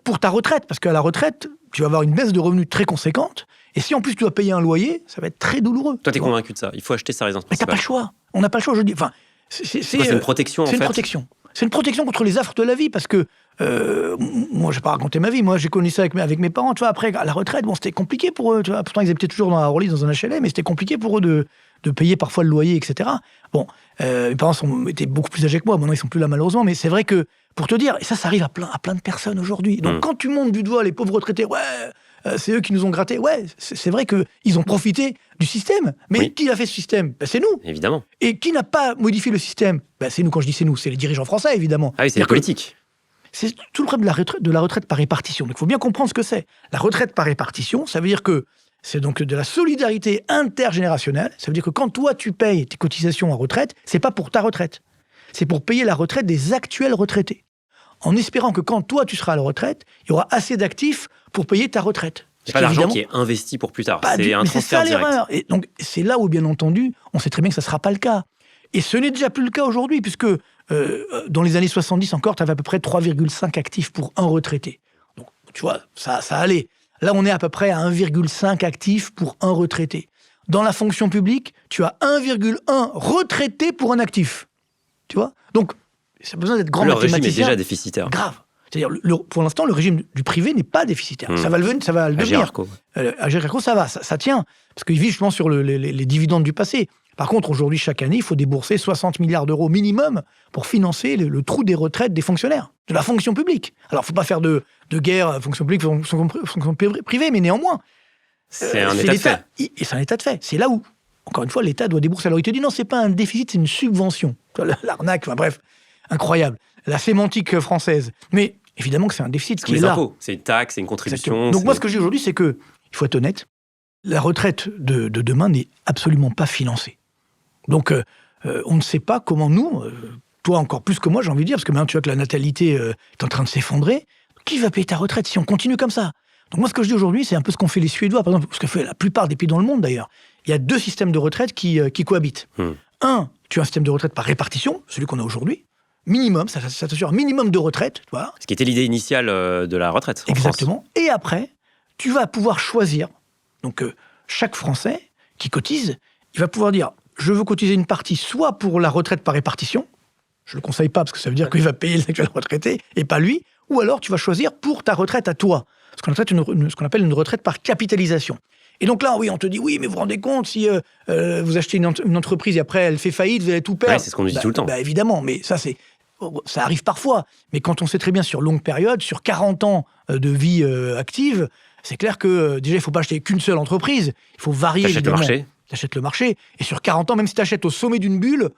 pour ta retraite. Parce qu'à la retraite, tu vas avoir une baisse de revenus très conséquente. Et si en plus tu dois payer un loyer, ça va être très douloureux. Toi, tu es convaincu de ça. Il faut acheter sa résidence principale. Mais tu n'as pas le choix. On n'a pas le choix aujourd'hui. Enfin, c'est une protection, en fait. C'est une protection. C'est une protection contre les affres de la vie, parce que moi, je vais pas raconter ma vie. Moi, j'ai connu ça avec mes parents. Tu vois, après, à la retraite, bon, c'était compliqué pour eux. Tu vois, pourtant, ils habitaient toujours dans la Orly, dans un HLM, mais c'était compliqué pour eux de payer parfois le loyer, etc. Bon, mes parents étaient beaucoup plus âgés que moi. Maintenant, ils sont plus là, malheureusement. Mais c'est vrai que, pour te dire, et ça arrive à plein de personnes aujourd'hui. Donc, quand tu montes du doigt les pauvres retraités, c'est eux qui nous ont gratté. Ouais, c'est vrai qu'ils ont profité du système. Mais qui a fait ce système ? C'est nous. Évidemment. Et qui n'a pas modifié le système ? C'est nous. Quand je dis c'est nous, c'est les dirigeants français, évidemment. Ah oui, c'est les politiques. C'est tout le problème de la retraite par répartition. Donc, il faut bien comprendre ce que c'est. La retraite par répartition, ça veut dire que c'est donc de la solidarité intergénérationnelle. Ça veut dire que quand toi, tu payes tes cotisations à retraite, c'est pas pour ta retraite. C'est pour payer la retraite des actuels retraités. En espérant que quand toi, tu seras à la retraite, il y aura assez d'actifs pour payer ta retraite. C'est pas l'argent qui est investi pour plus tard. C'est un transfert direct. C'est ça l'erreur. Et donc, c'est là où, bien entendu, on sait très bien que ça ne sera pas le cas. Et ce n'est déjà plus le cas aujourd'hui, puisque dans les années 70 encore, tu avais à peu près 3,5 actifs pour un retraité. Donc, tu vois, ça allait. Là, on est à peu près à 1,5 actifs pour un retraité. Dans la fonction publique, tu as 1,1 retraités pour un actif. Tu vois ? Donc, ça a besoin d'être grand mathématicien. Le régime est déjà déficitaire. Grave. C'est-à-dire, pour l'instant, le régime du privé n'est pas déficitaire. Ça va le devenir. Agirc-Arrco, ça va, ça tient. Parce qu'il vit justement sur les dividendes du passé. Par contre, aujourd'hui, chaque année, il faut débourser 60 milliards d'euros minimum pour financer le trou des retraites des fonctionnaires, de la fonction publique. Alors, il ne faut pas faire de guerre fonction publique, fonction privée, mais néanmoins... C'est un état de fait. Et c'est un état de fait. C'est là où, encore une fois, l'État doit débourser. Alors, il te dit, non, ce n'est pas un déficit, c'est une subvention. L'arnaque, bref, incroyable. La sémantique française. Mais évidemment que c'est un déficit qui est là. C'est une taxe, c'est une contribution. Exactement. Donc moi, ce que je dis aujourd'hui, c'est qu'il faut être honnête, la retraite de demain n'est absolument pas financée. Donc, on ne sait pas comment nous, toi encore plus que moi, j'ai envie de dire, parce que maintenant, tu vois que la natalité est en train de s'effondrer. Qui va payer ta retraite si on continue comme ça ? Donc moi, ce que je dis aujourd'hui, c'est un peu ce qu'ont fait les Suédois, par exemple, ce que fait la plupart des pays dans le monde, d'ailleurs. Il y a 2 systèmes de retraite qui cohabitent. Un, tu as un système de retraite par répartition, celui qu'on a aujourd'hui. Minimum, ça t'assure un minimum de retraite. Voilà. Ce qui était l'idée initiale de la retraite. Exactement. Et après, tu vas pouvoir choisir. Donc, chaque Français, qui cotise, il va pouvoir dire, je veux cotiser une partie soit pour la retraite par répartition, je ne le conseille pas parce que ça veut dire qu'il va payer l'actuel retraité et pas lui, ou alors tu vas choisir pour ta retraite à toi, ce qu'on appelle une retraite par capitalisation. Et donc là, oui, on te dit, oui, mais vous vous rendez compte, si vous achetez une entreprise et après elle fait faillite, vous allez tout perdre. Ouais, c'est ce qu'on nous dit tout le temps. Évidemment, mais ça arrive parfois. Mais quand on sait très bien sur longue période, sur 40 ans de vie active, c'est clair que déjà, il ne faut pas acheter qu'une seule entreprise. Il faut varier. T'achètes le marché. T'achètes le marché. Et sur 40 ans, même si tu achètes au sommet d'une bulle,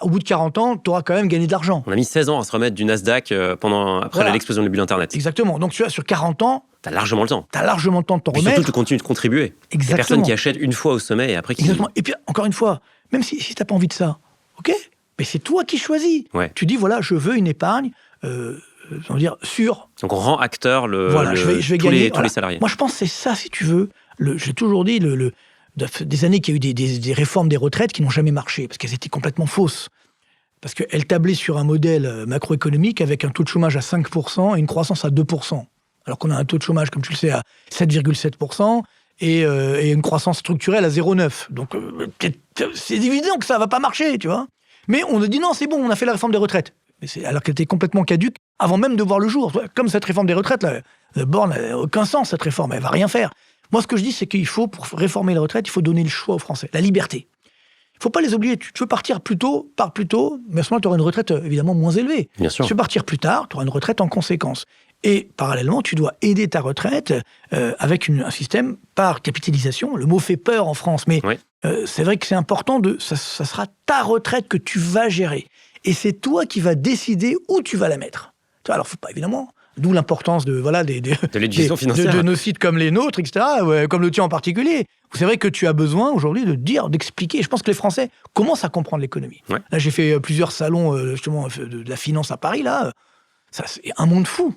au bout de 40 ans, tu auras quand même gagné de l'argent. On a mis 16 ans à se remettre du Nasdaq après l'explosion de la bulle Internet. Exactement. Donc, tu vois, sur 40 ans... T'as largement le temps. T'as largement le temps de t'en remettre. Et surtout, tu continues de contribuer. Exactement. Il y a personne qui achète une fois au sommet et après qui... Exactement. Et puis, encore une fois, même si t'as pas envie de ça, ok, mais c'est toi qui choisis. Ouais. Tu dis, voilà, je veux une épargne, on va dire, sûre. Donc, on rend acteur je vais tous gagner, les salariés. Moi, je pense que c'est ça, si tu veux. J'ai toujours dit, des années qu'il y a eu des réformes des retraites qui n'ont jamais marché, parce qu'elles étaient complètement fausses. Parce qu'elles tablaient sur un modèle macroéconomique avec un taux de chômage à 5% et une croissance à 2%. Alors qu'on a un taux de chômage, comme tu le sais, à 7,7% et une croissance structurelle à 0,9%. Donc, c'est évident que ça ne va pas marcher, tu vois. Mais on a dit non, c'est bon, on a fait la réforme des retraites. Alors qu'elle était complètement caduque avant même de voir le jour. Comme cette réforme des retraites, la Borne n'a aucun sens, cette réforme, elle ne va rien faire. Moi, ce que je dis, c'est qu'il faut, pour réformer les retraites, il faut donner le choix aux Français, la liberté. Il ne faut pas les obliger. Tu veux partir plus tôt, pars plus tôt, mais à ce moment-là, tu auras une retraite évidemment moins élevée. Bien sûr. Si tu veux partir plus tard, tu auras une retraite en conséquence. Et parallèlement, tu dois aider ta retraite avec un système par capitalisation. Le mot fait peur en France, mais oui. C'est vrai que c'est important. Ça sera ta retraite que tu vas gérer. Et c'est toi qui vas décider où tu vas la mettre. Alors, faut pas, évidemment... D'où l'importance de l'éducation financière. De nos sites comme les nôtres, etc., comme le tien en particulier. C'est vrai que tu as besoin aujourd'hui d'expliquer. Je pense que les Français commencent à comprendre l'économie. Ouais. Là, j'ai fait plusieurs salons justement de la finance à Paris. Là, ça, c'est un monde fou.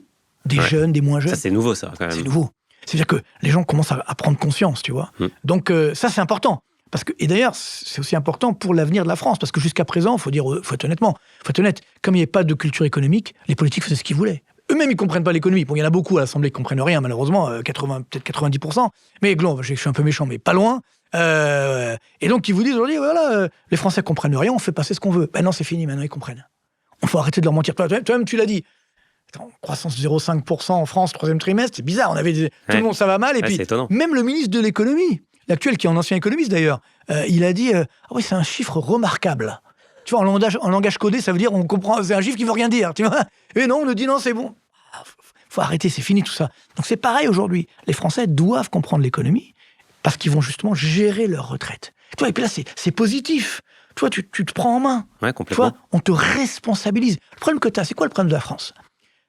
Des jeunes, des moins jeunes. Ça, c'est nouveau, ça, quand même. C'est nouveau. C'est-à-dire que les gens commencent à prendre conscience, tu vois. Donc, ça, c'est important. Et d'ailleurs, c'est aussi important pour l'avenir de la France. Parce que jusqu'à présent, faut être honnête, comme il n'y avait pas de culture économique, les politiques faisaient ce qu'ils voulaient. Eux-mêmes, ils ne comprennent pas l'économie. Bon, il y en a beaucoup à l'Assemblée qui ne comprennent rien, malheureusement, peut-être 90%. Mais je suis un peu méchant, mais pas loin. Et donc, ils vous disent aujourd'hui, voilà, les Français ne comprennent rien, on fait passer ce qu'on veut. Ben non, c'est fini, maintenant, ils comprennent. On faut arrêter de leur mentir. Toi-même, tu l'as dit. Croissance de 0,5% en France, troisième trimestre, c'est bizarre. Tout le monde, ça va mal. Et puis, même le ministre de l'économie, l'actuel, qui est un ancien économiste d'ailleurs, il a dit, oui, c'est un chiffre remarquable. Tu vois, en langage codé, ça veut dire, on comprend, c'est un chiffre qui ne veut rien dire, tu vois. Et non, on nous dit, non, c'est bon. Faut arrêter, c'est fini tout ça. Donc c'est pareil aujourd'hui. Les Français doivent comprendre l'économie parce qu'ils vont justement gérer leur retraite. Tu vois, et puis là, c'est positif. Tu vois, tu te prends en main. Ouais, complètement. Tu vois, on te responsabilise. Le problème que tu as, c'est quoi le problème de la France ?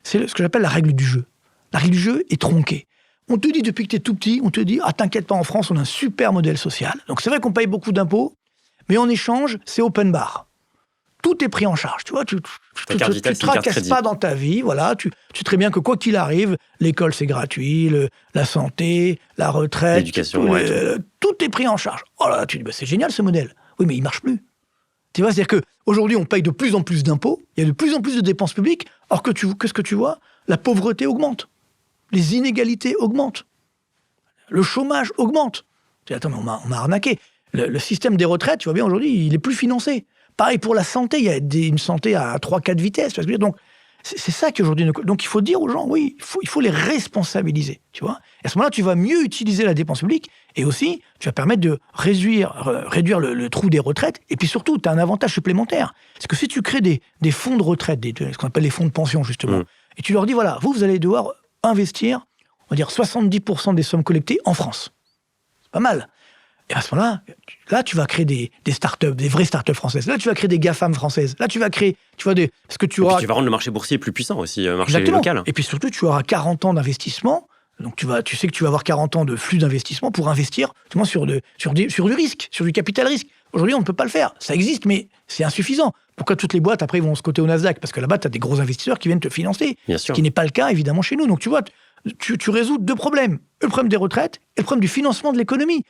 C'est ce que j'appelle la règle du jeu. La règle du jeu est tronquée. On te dit depuis que tu es tout petit, on te dit, t'inquiète pas, en France, on a un super modèle social. Donc c'est vrai qu'on paye beaucoup d'impôts, mais en échange, c'est open bar. Tout est pris en charge, tu vois, tu te tracasses pas dans ta vie, voilà, tu sais très bien que quoi qu'il arrive, l'école c'est gratuit, la santé, la retraite, l'éducation, tout est pris en charge. Oh là, tu dis, c'est génial ce modèle. Oui, mais il marche plus. Tu vois, c'est-à-dire qu'aujourd'hui, on paye de plus en plus d'impôts, il y a de plus en plus de dépenses publiques, alors qu'est-ce que tu vois ? La pauvreté augmente, les inégalités augmentent, le chômage augmente. Tu dis, attends, mais on m'a arnaqué. Le système des retraites, tu vois bien, aujourd'hui, il est plus financé. Pareil pour la santé, il y a une santé à 3-4 vitesses. Donc, c'est ça qu'aujourd'hui... Donc, il faut dire aux gens, oui, il faut les responsabiliser, tu vois. Et à ce moment-là, tu vas mieux utiliser la dépense publique et aussi, tu vas permettre de réduire le trou des retraites. Et puis surtout, tu as un avantage supplémentaire. C'est que si tu crées des fonds de retraite, ce qu'on appelle les fonds de pension, justement, et tu leur dis, voilà, vous allez devoir investir, on va dire, 70% des sommes collectées en France. C'est pas mal. Et à ce moment-là, tu vas créer des startups, des vraies startups françaises. Là, tu vas créer des GAFAM françaises. Là, tu vas créer, parce que tu auras... tu vas rendre le marché boursier plus puissant aussi, marché Exactement. local. Et puis surtout, tu auras 40 ans d'investissement. Donc, tu sais que tu vas avoir 40 ans de flux d'investissement pour investir justement sur du risque, sur du capital risque. Aujourd'hui, on ne peut pas le faire. Ça existe, mais c'est insuffisant. Pourquoi toutes les boîtes, après, vont se coter au Nasdaq ? Parce que là-bas, tu as des gros investisseurs qui viennent te financer. Bien sûr. Ce qui n'est pas le cas, évidemment, chez nous. Donc, tu vois, tu résous deux problèmes. Le problème des retraites et le problème du financement de l'économie.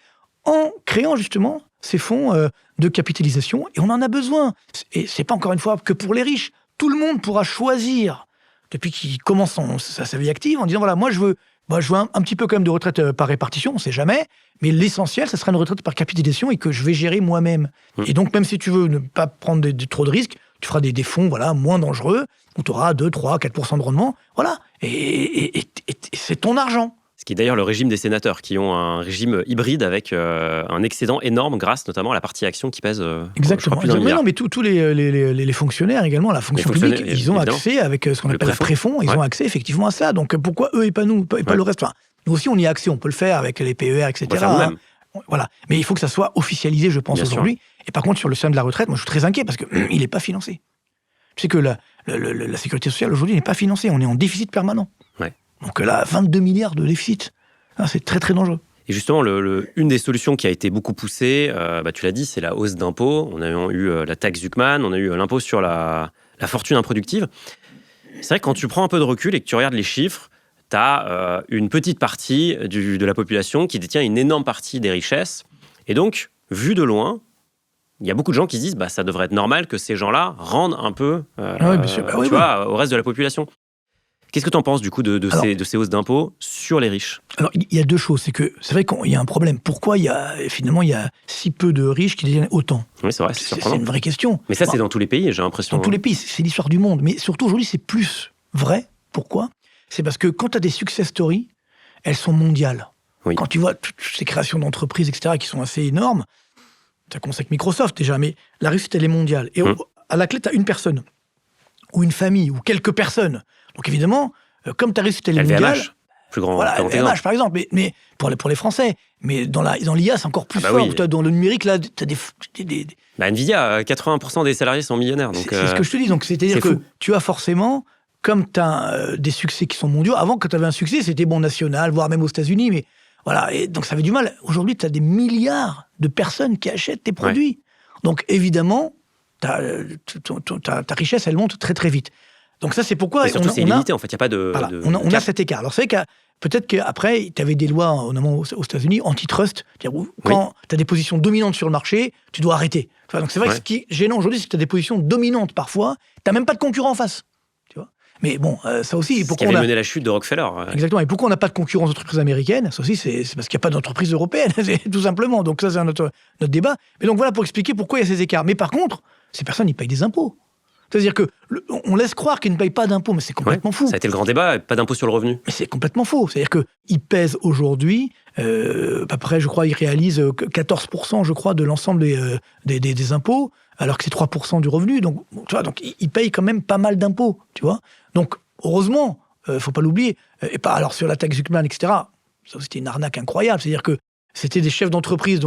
En créant justement ces fonds de capitalisation. Et on en a besoin. Et c'est pas encore une fois que pour les riches. Tout le monde pourra choisir, depuis qu'il commence sa vie active, en disant, voilà, moi je veux Moi, je veux un petit peu quand même de retraite par répartition, on ne sait jamais, mais l'essentiel, ça sera une retraite par capitalisation et que je vais gérer moi-même. Et donc, même si tu veux ne pas prendre trop de risques, tu feras des fonds moins dangereux, où tu auras 2, 3, 4% de rendement, voilà, et c'est ton argent. Ce qui est d'ailleurs le régime des sénateurs, qui ont un régime hybride avec un excédent énorme grâce notamment à la partie action qui pèse Exactement. plus d'un milliard. Non, mais tous les fonctionnaires également, la fonction publique, ils ont évidemment. accès avec ce qu'on appelle le préfonds, ils ont accès effectivement à ça. Donc pourquoi eux et pas nous, et pas le reste? Enfin, nous aussi on y a accès, on peut le faire avec les PER, etc. On peut le faire nous-mêmes. Voilà. Mais il faut que ça soit officialisé, je pense, aujourd'hui. Et par contre, sur le sein de la retraite, moi je suis très inquiet parce qu'il n'est pas financé. Tu sais que la sécurité sociale aujourd'hui n'est pas financée, on est en déficit permanent. Ouais. Donc là, 22 milliards de déficit. C'est très très dangereux. Et justement, une des solutions qui a été beaucoup poussée, tu l'as dit, c'est la hausse d'impôts. On a eu la taxe Zuckman, on a eu l'impôt sur la fortune improductive. C'est vrai que quand tu prends un peu de recul et que tu regardes les chiffres, tu as une petite partie de la population qui détient une énorme partie des richesses. Et donc, vu de loin, il y a beaucoup de gens qui se disent ça devrait être normal que ces gens-là rendent un peu au reste de la population. Qu'est-ce que tu en penses du coup de ces hausses d'impôts sur les riches? Alors, il y a deux choses. C'est vrai qu'il y a un problème. Pourquoi il y a si peu de riches qui détiennent autant? Oui, c'est vrai, c'est surprenant. C'est une vraie question. Mais ça, c'est dans tous les pays, j'ai l'impression. Dans tous les pays, c'est l'histoire du monde. Mais surtout, aujourd'hui, c'est plus vrai. Pourquoi? C'est parce que quand tu as des success stories, elles sont mondiales. Oui. Quand tu vois toutes ces créations d'entreprises, etc., qui sont assez énormes, ça commence avec Microsoft déjà, mais la réussite, elle est mondiale. Et à la clé, tu as une personne, ou une famille, ou quelques personnes. Donc évidemment, comme ta réussite elle est mondiale, plus grand, voilà, LVMH par exemple, mais pour les Français, mais dans l'IA c'est encore plus fort. Oui. Toi, dans le numérique là, t'as des Nvidia, 80% des salariés sont millionnaires. Donc c'est ce que je te dis. Donc c'est-à-dire que tu as forcément, comme tu as des succès qui sont mondiaux. Avant, quand tu avais un succès, c'était national, voire même aux États-Unis, mais voilà. Et donc ça avait du mal. Aujourd'hui, tu as des milliards de personnes qui achètent tes produits. Donc évidemment, ta richesse elle monte très très vite. Donc ça, c'est pourquoi... Et surtout, c'est illimité, en fait, il n'y a pas de... Voilà, on a cet écart. Alors c'est vrai que peut-être qu'après, tu avais des lois, notamment aux États-Unis, antitrust, quand tu as des positions dominantes sur le marché, tu dois arrêter. Donc c'est vrai que ce qui est gênant aujourd'hui, c'est que tu as des positions dominantes parfois, tu n'as même pas de concurrent en face. Tu vois, mais bon, ça aussi... Ce qui avait mené la chute de Rockefeller. Exactement. Et pourquoi on n'a pas de concurrence d'entreprises américaines? Ça aussi, c'est parce qu'il n'y a pas d'entreprise européenne, tout simplement. Donc ça, c'est notre débat. Mais donc voilà pour expliquer pourquoi il y a ces écarts. Mais par contre, ces personnes, ils payent des impôts. C'est-à-dire qu'on laisse croire qu'ils ne payent pas d'impôts, mais c'est complètement fou. Ça a été le grand débat, pas d'impôt sur le revenu. Mais c'est complètement faux. C'est-à-dire qu'ils pèsent aujourd'hui, à peu près, je crois, ils réalisent 14%, je crois, de l'ensemble des impôts, alors que c'est 3% du revenu. Donc, tu vois, donc ils payent quand même pas mal d'impôts, tu vois. Donc, heureusement, faut pas l'oublier. Et pas, alors, sur la taxe Zuckman, etc., ça, c'était une arnaque incroyable. C'est-à-dire que c'était des chefs d'entreprise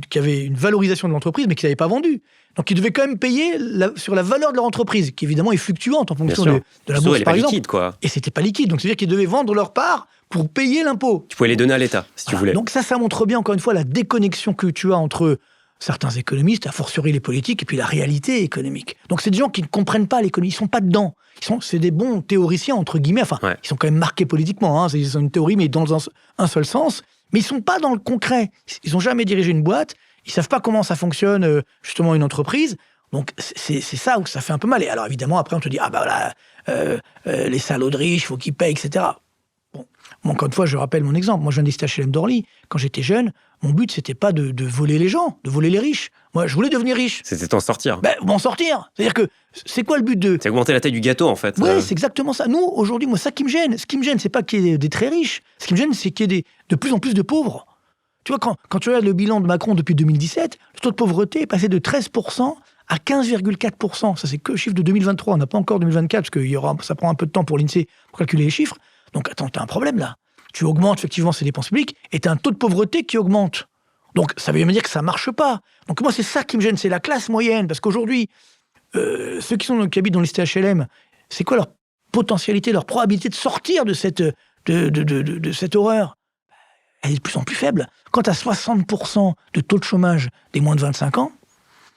qui avaient une valorisation de l'entreprise, mais qui n'avaient pas vendu. Donc, ils devaient quand même payer sur la valeur de leur entreprise, qui évidemment est fluctuante en fonction de la bourse, par exemple. Liquide, quoi. Et c'était pas liquide. Donc, c'est-à-dire qu'ils devaient vendre leur part pour payer l'impôt. Tu pouvais les donner à l'État, si tu voulais. Donc, ça montre bien, encore une fois, la déconnexion que tu as entre certains économistes, a fortiori les politiques, et puis la réalité économique. Donc, c'est des gens qui ne comprennent pas l'économie. Ils sont pas dedans. C'est des bons théoriciens, entre guillemets. Enfin, ils sont quand même marqués politiquement. Hein. Ils ont une théorie, mais dans un seul sens. Mais ils sont pas dans le concret. Ils ont jamais dirigé une boîte. Ils savent pas comment ça fonctionne, justement, une entreprise. Donc, c'est ça où ça fait un peu mal. Et alors, évidemment, après, on te dit, les salauds de riches, il faut qu'ils payent, etc. Bon, moi, encore une fois, je rappelle mon exemple. Moi, je viens des stages HLM d'Orly. Quand j'étais jeune, mon but, c'était pas de voler les gens, de voler les riches. Moi, je voulais devenir riche. C'était t'en sortir. M'en sortir. C'est-à-dire que, c'est quoi le but de... C'est augmenter la taille du gâteau, en fait. Oui, c'est exactement ça. Nous, aujourd'hui, moi, ça qui me gêne. Ce qui me gêne, c'est pas qu'il y ait des très riches. Ce qui me gêne, c'est qu'il y ait de plus en plus de pauvres. Tu vois, quand tu regardes le bilan de Macron depuis 2017, le taux de pauvreté est passé de 13% à 15,4%. Ça, c'est que le chiffre de 2023. On n'a pas encore 2024, parce que ça prend un peu de temps pour l'INSEE pour calculer les chiffres. Donc, attends, t'as un problème, là. Tu augmentes, effectivement, ces dépenses publiques, et t'as un taux de pauvreté qui augmente. Donc, ça veut dire que ça marche pas. Donc, moi, c'est ça qui me gêne, c'est la classe moyenne. Parce qu'aujourd'hui, ceux qui habitent dans les cités HLM, c'est quoi leur potentialité, leur probabilité de sortir de cette horreur? Elle est de plus en plus faible. Quand tu as 60% de taux de chômage des moins de 25 ans,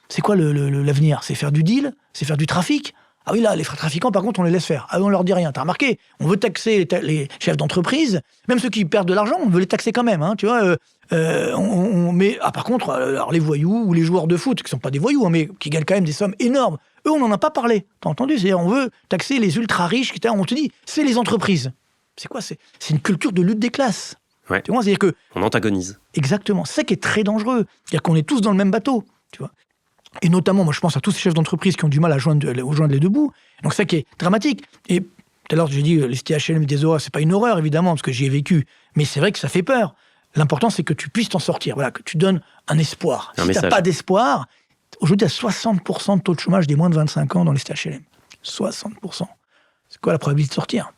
c'est quoi l'avenir? C'est faire du deal? C'est faire du trafic? Ah oui, là, les trafiquants, par contre, on les laisse faire. Ah oui, on leur dit rien. T'as remarqué? On veut taxer les chefs d'entreprise, même ceux qui perdent de l'argent, on veut les taxer quand même. Hein, tu vois, mais par contre, alors, les voyous ou les joueurs de foot, qui sont pas des voyous, hein, mais qui gagnent quand même des sommes énormes, eux, on n'en a pas parlé. T'as entendu? C'est-à-dire, on veut taxer les ultra riches. On te dit, c'est les entreprises. C'est quoi ? C'est une culture de lutte des classes. Ouais. Tu vois, c'est-à-dire que On antagonise. exactement, c'est ça qui est très dangereux. C'est-à-dire qu'on est tous dans le même bateau, tu vois. Et notamment, moi, je pense à tous ces chefs d'entreprise qui ont du mal à joindre les deux bouts. Donc, c'est ça qui est dramatique. Et tout à l'heure, j'ai dit, les cités HLM des horreurs, c'est pas une horreur, évidemment, parce que j'y ai vécu. Mais c'est vrai que ça fait peur. L'important, c'est que tu puisses t'en sortir. Voilà, que tu donnes un espoir. Si tu n'as pas d'espoir, aujourd'hui, il y a 60% de taux de chômage des moins de 25 ans dans les cités HLM. 60%. C'est quoi la probabilité de sortir ?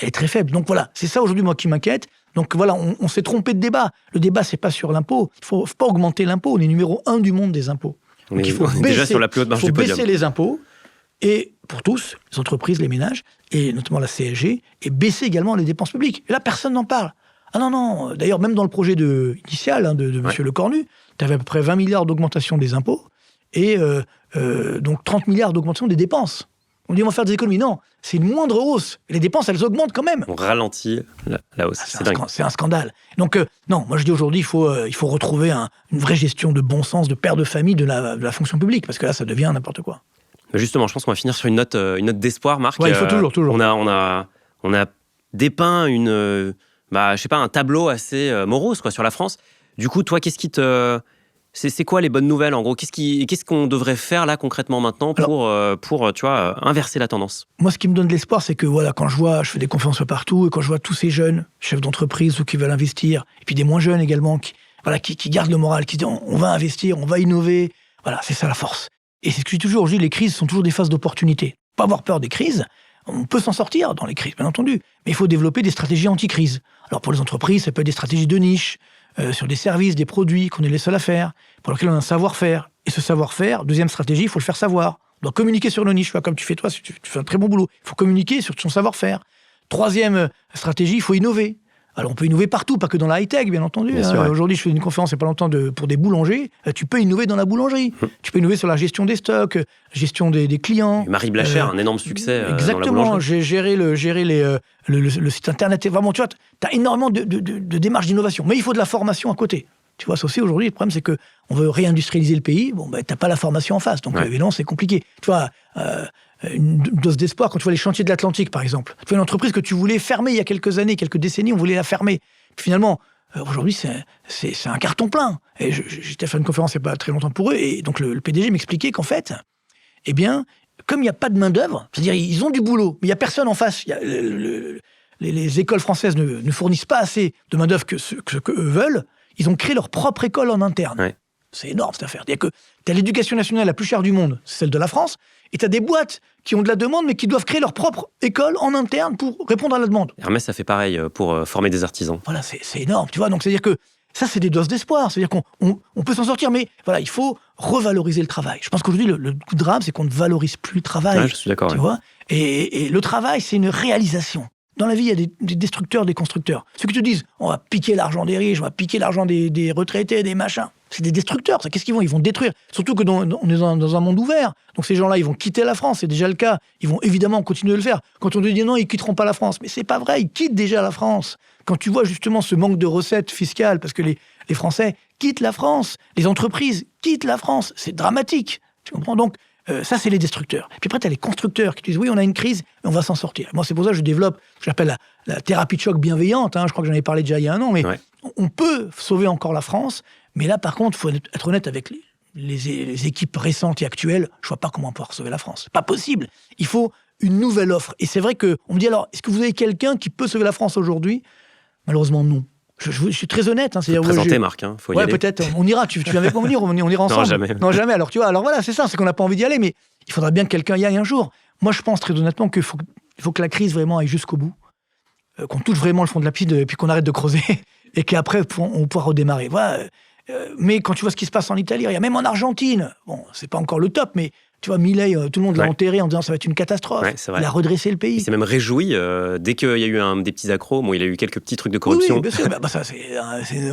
Elle est très faible. Donc voilà, c'est ça aujourd'hui, moi, qui m'inquiète. Donc voilà, on s'est trompé de débat. Le débat, c'est pas sur l'impôt. Il faut pas augmenter l'impôt. On est numéro 1 du monde des impôts. Donc il faut déjà sur la plus haute marge du podium. Baisser les impôts, et pour tous, les entreprises, les ménages, et notamment la CSG, et baisser également les dépenses publiques. Et là, personne n'en parle. Ah non, d'ailleurs, même dans le projet initial de M. Lecornu, tu avais à peu près 20 milliards d'augmentation des impôts, et donc 30 milliards d'augmentation des dépenses. On dit on va faire des économies. Non, c'est une moindre hausse. Et les dépenses, elles augmentent quand même. On ralentit la hausse. C'est un scandale. Donc, non, moi je dis aujourd'hui, il faut retrouver une vraie gestion de bon sens, de père de famille de la fonction publique, parce que là, ça devient n'importe quoi. Justement, je pense qu'on va finir sur une note d'espoir, Marc. Ouais, il faut toujours. On a dépeint un tableau assez morose, quoi, sur la France. Du coup, toi, qu'est-ce qui te... C'est quoi les bonnes nouvelles, en gros ? Qu'est-ce qu'on devrait faire là concrètement maintenant pour tu vois, inverser la tendance ? Moi, ce qui me donne de l'espoir, c'est que voilà, quand je fais des conférences partout, et quand je vois tous ces jeunes chefs d'entreprise ou qui veulent investir, et puis des moins jeunes également, qui gardent le moral, qui disent on va investir, on va innover. Voilà, c'est ça la force. Et c'est ce que je dis toujours, les crises sont toujours des phases d'opportunité. Pas avoir peur des crises. On peut s'en sortir dans les crises, bien entendu. Mais il faut développer des stratégies anti-crise. Alors pour les entreprises, ça peut être des stratégies de niche, sur des services, des produits qu'on est les seuls à faire, pour lesquels on a un savoir-faire. Et ce savoir-faire, deuxième stratégie, il faut le faire savoir. On doit communiquer sur nos niches, comme tu fais toi, tu fais un très bon boulot. Il faut communiquer sur son savoir-faire. Troisième stratégie, il faut innover. Alors on peut innover partout, pas que dans la high-tech, bien entendu. Bien sûr, ouais. Aujourd'hui, je fais une conférence il n'y a pas longtemps pour des boulangers. Tu peux innover dans la boulangerie. Tu peux innover sur la gestion des stocks, gestion des clients. Marie Blacher, un énorme succès exactement, dans la boulangerie. J'ai géré le site internet. Vraiment, tu vois, tu as énormément de démarches d'innovation. Mais il faut de la formation à côté. Tu vois, ça aussi, aujourd'hui, le problème, c'est qu'on veut réindustrialiser le pays. Bon, tu n'as pas la formation en face. Donc, évidemment, c'est compliqué. Tu vois, une dose d'espoir quand tu vois les chantiers de l'Atlantique, par exemple. Tu vois, une entreprise que tu voulais fermer il y a quelques années, quelques décennies, on voulait la fermer. Puis finalement, aujourd'hui, c'est un carton plein. Et j'étais faire une conférence il n'y a pas très longtemps pour eux, et donc le PDG m'expliquait qu'en fait, eh bien, comme il n'y a pas de main-d'œuvre, c'est-à-dire ils ont du boulot, mais il n'y a personne en face. Les écoles françaises ne fournissent pas assez de main-d'œuvre que ce qu'eux veulent. Ils ont créé leur propre école en interne. Ouais. C'est énorme cette affaire. C'est-à-dire que tu as l'éducation nationale la plus chère du monde, c'est celle de la France, et tu as des boîtes qui ont de la demande, mais qui doivent créer leur propre école en interne pour répondre à la demande. Hermès, ça fait pareil pour former des artisans. Voilà, c'est énorme, tu vois. Donc, c'est-à-dire que ça, c'est des doses d'espoir. C'est-à-dire qu'on peut s'en sortir, mais voilà, il faut revaloriser le travail. Je pense qu'aujourd'hui, le drame, c'est qu'on ne valorise plus le travail. Ouais, je suis d'accord. Tu vois, et le travail, c'est une réalisation. Dans la vie, il y a des destructeurs, des constructeurs. Ceux qui te disent, on va piquer l'argent des riches, on va piquer l'argent des retraités, des machins. C'est des destructeurs. Qu'est-ce qu'ils vont ? Ils vont détruire. Surtout que on est dans un monde ouvert. Donc ces gens-là, ils vont quitter la France. C'est déjà le cas. Ils vont évidemment continuer de le faire. Quand on te dit non, ils quitteront pas la France. Mais c'est pas vrai. Ils quittent déjà la France. Quand tu vois justement ce manque de recettes fiscales, parce que les Français quittent la France, les entreprises quittent la France, c'est dramatique. Tu comprends ? Donc, ça, c'est les destructeurs. Puis après, tu as les constructeurs qui disent, oui, on a une crise, mais on va s'en sortir. Moi, c'est pour ça que je développe ce que j'appelle la thérapie de choc bienveillante. Je crois que j'en ai parlé déjà il y a un an, mais on peut sauver encore la France. Mais là, par contre, il faut être honnête avec les équipes récentes et actuelles. Je ne vois pas comment on peut sauver la France. C'est pas possible. Il faut une nouvelle offre. Et c'est vrai qu'on me dit, alors, est-ce que vous avez quelqu'un qui peut sauver la France aujourd'hui ? Malheureusement, non. Je suis très honnête. Faut te présenter, Marc. Faut y aller. Peut-être. On ira. Tu viens avec moi venir, on ira ensemble. Non, jamais. Non, jamais. Alors, tu vois, alors voilà, c'est ça. C'est qu'on n'a pas envie d'y aller, mais il faudra bien que quelqu'un y aille un jour. Moi, je pense très honnêtement qu'il faut que la crise vraiment aille jusqu'au bout, qu'on touche vraiment le fond de la piscine et puis qu'on arrête de creuser et qu'après, on pourra redémarrer. Voilà. Mais quand tu vois ce qui se passe en Italie, il y a même en Argentine. Bon, c'est pas encore le top, mais tu vois, Milei, tout le monde l'a enterré en disant ça va être une catastrophe. Ouais, c'est vrai. Il a redressé le pays. Il s'est même réjoui dès qu'il y a eu des petits accros. Bon, il a eu quelques petits trucs de corruption. Oui, bien sûr. Ça,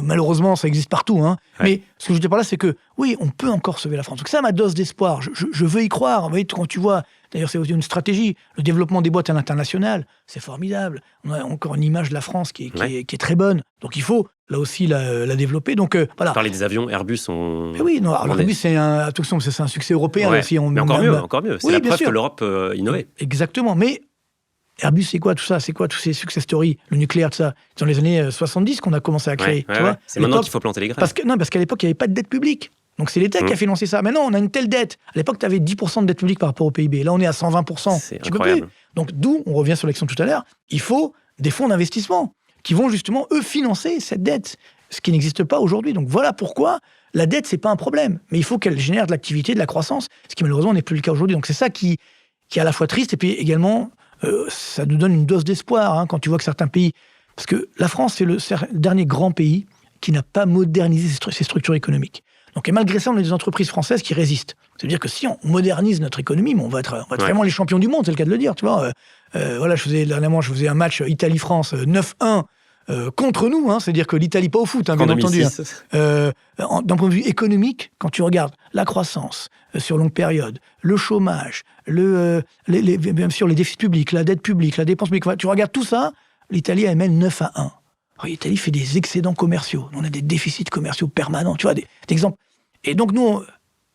malheureusement, ça existe partout. Ouais. Mais ce que je dis par là, c'est que oui, on peut encore sauver la France. Donc ça, ma dose d'espoir. Je veux y croire. Vous voyez, quand tu vois, d'ailleurs, c'est aussi une stratégie. Le développement des boîtes à l'international, c'est formidable. On a encore une image de la France qui est très bonne. Donc il faut là aussi la développer. Donc voilà. Parler des avions, Airbus, Mais oui, non. Alors, Airbus, c'est un succès européen aussi. Mais encore mieux. C'est la preuve que l'Europe peut innover. Exactement. Mais Airbus, c'est quoi tout ça? C'est quoi tous ces success stories? Le nucléaire, tout ça? C'est dans les années 70 qu'on a commencé à créer. Tu vois, c'est maintenant qu'il faut planter les graines. Parce qu'à l'époque, il n'y avait pas de dette publique. Donc c'est l'État qui a financé ça. Maintenant, on a une telle dette. À l'époque, tu avais 10% de dette publique par rapport au PIB. Là, on est à 120%. C'est tu peux incroyable. plus. Donc d'où, on revient sur l'action tout à l'heure, il faut des fonds d'investissement qui vont justement, eux, financer cette dette, ce qui n'existe pas aujourd'hui. Donc voilà pourquoi la dette, c'est pas un problème. Mais il faut qu'elle génère de l'activité, de la croissance, ce qui malheureusement n'est plus le cas aujourd'hui. Donc c'est ça qui est à la fois triste et puis également, ça nous donne une dose d'espoir quand tu vois que certains pays... Parce que la France, c'est le dernier grand pays qui n'a pas modernisé ses structures économiques. Donc, et malgré ça, on a des entreprises françaises qui résistent. C'est-à-dire que si on modernise notre économie, on va être vraiment les champions du monde, c'est le cas de le dire. Tu vois, voilà, dernièrement, je faisais un match Italie-France 9-1 contre nous. C'est-à-dire que l'Italie, pas au foot, bien entendu. D'un point de vue économique, quand tu regardes la croissance sur longue période, le chômage, bien sûr les déficits publics, la dette publique, la dépense publique, tu regardes tout ça, l'Italie, elle mène 9-1. Alors, l'Italie fait des excédents commerciaux. On a des déficits commerciaux permanents. Tu vois, des exemples. Et donc, nous,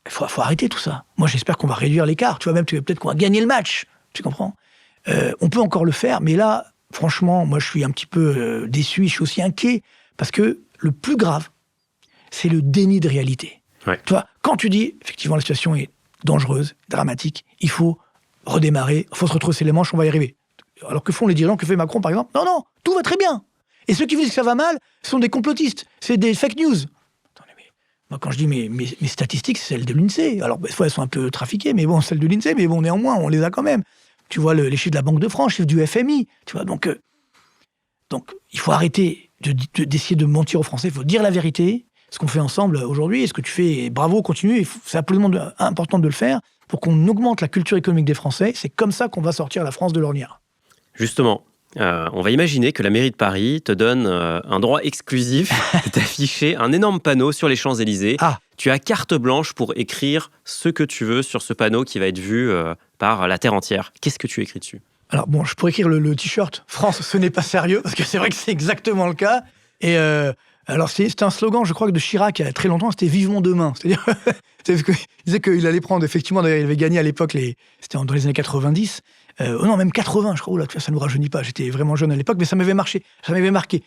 il faut arrêter tout ça. Moi, j'espère qu'on va réduire l'écart. Tu vois, même peut-être qu'on va gagner le match. Tu comprends? On peut encore le faire, mais là, franchement, moi, je suis un petit peu déçu. Je suis aussi inquiet parce que le plus grave, c'est le déni de réalité. Ouais. Tu vois, quand tu dis, effectivement, la situation est dangereuse, dramatique, il faut redémarrer, il faut se retrousser les manches, on va y arriver. Alors que font les dirigeants, que fait Macron, par exemple? Non, tout va très bien. Et ceux qui vous disent que ça va mal sont des complotistes. C'est des fake news. Attendez, mais moi, quand je dis mes statistiques, c'est celles de l'INSEE. Alors, des fois, elles sont un peu trafiquées, mais bon, celles de l'INSEE, mais bon, néanmoins, on les a quand même. Tu vois, les chiffres de la Banque de France, les chiffres du FMI. Tu vois, donc il faut arrêter d'essayer de mentir aux Français. Il faut dire la vérité. Ce qu'on fait ensemble aujourd'hui, ce que tu fais, bravo, continue. C'est absolument important de le faire pour qu'on augmente la culture économique des Français. C'est comme ça qu'on va sortir la France de l'ornière. Justement, on va imaginer que la mairie de Paris te donne un droit exclusif d'afficher un énorme panneau sur les Champs-Élysées. Ah. Tu as carte blanche pour écrire ce que tu veux sur ce panneau qui va être vu par la terre entière. Qu'est-ce que tu écris dessus? Alors bon, je pourrais écrire le t-shirt « France, ce n'est pas sérieux », parce que c'est vrai que c'est exactement le cas. Et alors, c'était un slogan, je crois, de Chirac, il y a très longtemps, c'était « Vivement demain ». C'est-à-dire, il disait qu'il allait prendre, effectivement, d'ailleurs, il avait gagné à l'époque, c'était dans les années 90, non, même 80, je crois, là, ça ne nous rajeunit pas, j'étais vraiment jeune à l'époque, mais ça m'avait marqué,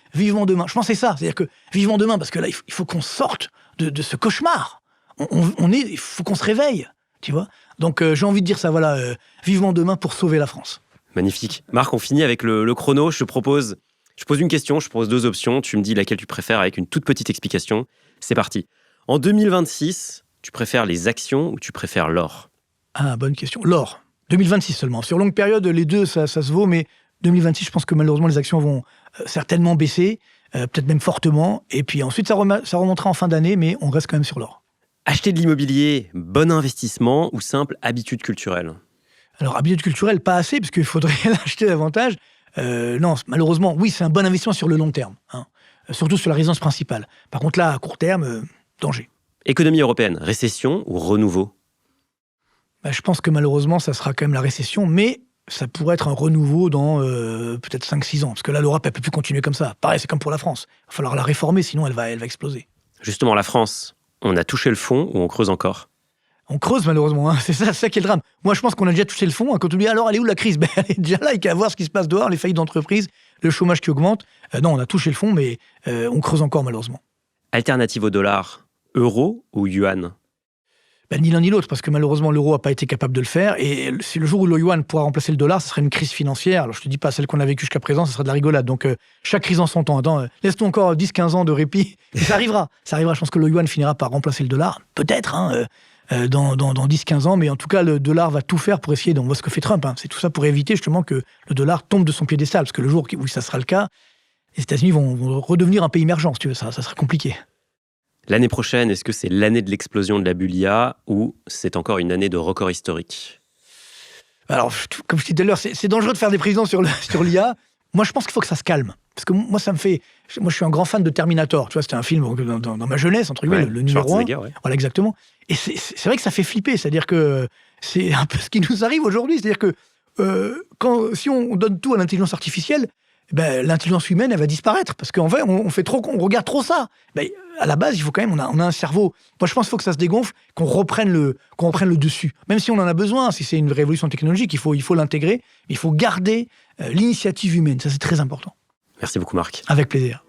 « Vivement demain ». Je pense que c'est ça, c'est-à-dire que « Vivement demain », parce que là, il faut qu'on sorte de ce cauchemar. Il faut qu'on se réveille, tu vois. Donc, j'ai envie de dire ça, voilà, vivement demain pour sauver la France. Magnifique. Marc, on finit avec le chrono. Je pose une question, je propose 2 options. Tu me dis laquelle tu préfères avec une toute petite explication. C'est parti. En 2026, tu préfères les actions ou tu préfères l'or? Ah, bonne question. L'or. 2026 seulement. Sur longue période, les deux, ça se vaut, mais 2026, je pense que malheureusement, les actions vont certainement baisser, peut-être même fortement. Et puis ensuite, ça remontera en fin d'année, mais on reste quand même sur l'or. Acheter de l'immobilier, bon investissement ou simple habitude culturelle? Alors, habitude culturelle, pas assez, parce qu'il faudrait l'acheter davantage. Non, malheureusement, oui, c'est un bon investissement sur le long terme, surtout sur la résidence principale. Par contre, là, à court terme, danger. Économie européenne, récession ou renouveau? Je pense que malheureusement, ça sera quand même la récession, mais ça pourrait être un renouveau dans peut-être 5-6 ans, parce que là, l'Europe, elle ne peut plus continuer comme ça. Pareil, c'est comme pour la France. Il va falloir la réformer, sinon elle va exploser. Justement, la France, on a touché le fond ou on creuse encore? On creuse malheureusement, c'est ça qui est le drame. Moi, je pense qu'on a déjà touché le fond. Quand on dit alors, elle est où la crise? Elle est déjà là, il y a qu'à voir ce qui se passe dehors, les faillites d'entreprise, le chômage qui augmente. Non, on a touché le fond, mais on creuse encore malheureusement. Alternative au dollar, euro ou yuan? Ni l'un ni l'autre, parce que malheureusement, l'euro n'a pas été capable de le faire. Et si le jour où le yuan pourra remplacer le dollar, ce serait une crise financière. Alors, je ne te dis pas celle qu'on a vécue jusqu'à présent, ce sera de la rigolade. Donc, chaque crise en son temps. Attends, laisse-nous encore 10-15 ans de répit. Et ça arrivera. Je pense que le yuan finira par remplacer le dollar. Peut-être, dans 10-15 ans. Mais en tout cas, le dollar va tout faire pour essayer. On voit ce que fait Trump. C'est tout ça pour éviter justement que le dollar tombe de son piédestal. Parce que le jour où ça sera le cas, les États-Unis vont redevenir un pays émergent, si tu veux. Ça sera compliqué. L'année prochaine, est-ce que c'est l'année de l'explosion de la bulle IA ou c'est encore une année de record historique? Alors, comme je disais tout à l'heure, c'est dangereux de faire des prévisions sur l'IA. Moi, je pense qu'il faut que ça se calme. Parce que moi, je suis un grand fan de Terminator. Tu vois, c'était un film dans ma jeunesse, entre guillemets, le numéro 1. Ouais. Voilà, exactement. Et c'est vrai que ça fait flipper. C'est-à-dire que c'est un peu ce qui nous arrive aujourd'hui. C'est-à-dire que si on donne tout à l'intelligence artificielle, l'intelligence humaine, elle va disparaître. Parce qu'en fait, on regarde trop ça. À la base, il faut quand même, on a un cerveau. Moi, je pense qu'il faut que ça se dégonfle, qu'on reprenne le dessus. Même si on en a besoin, si c'est une révolution technologique, il faut l'intégrer. Il faut garder l'initiative humaine. Ça, c'est très important. Merci beaucoup, Marc. Avec plaisir.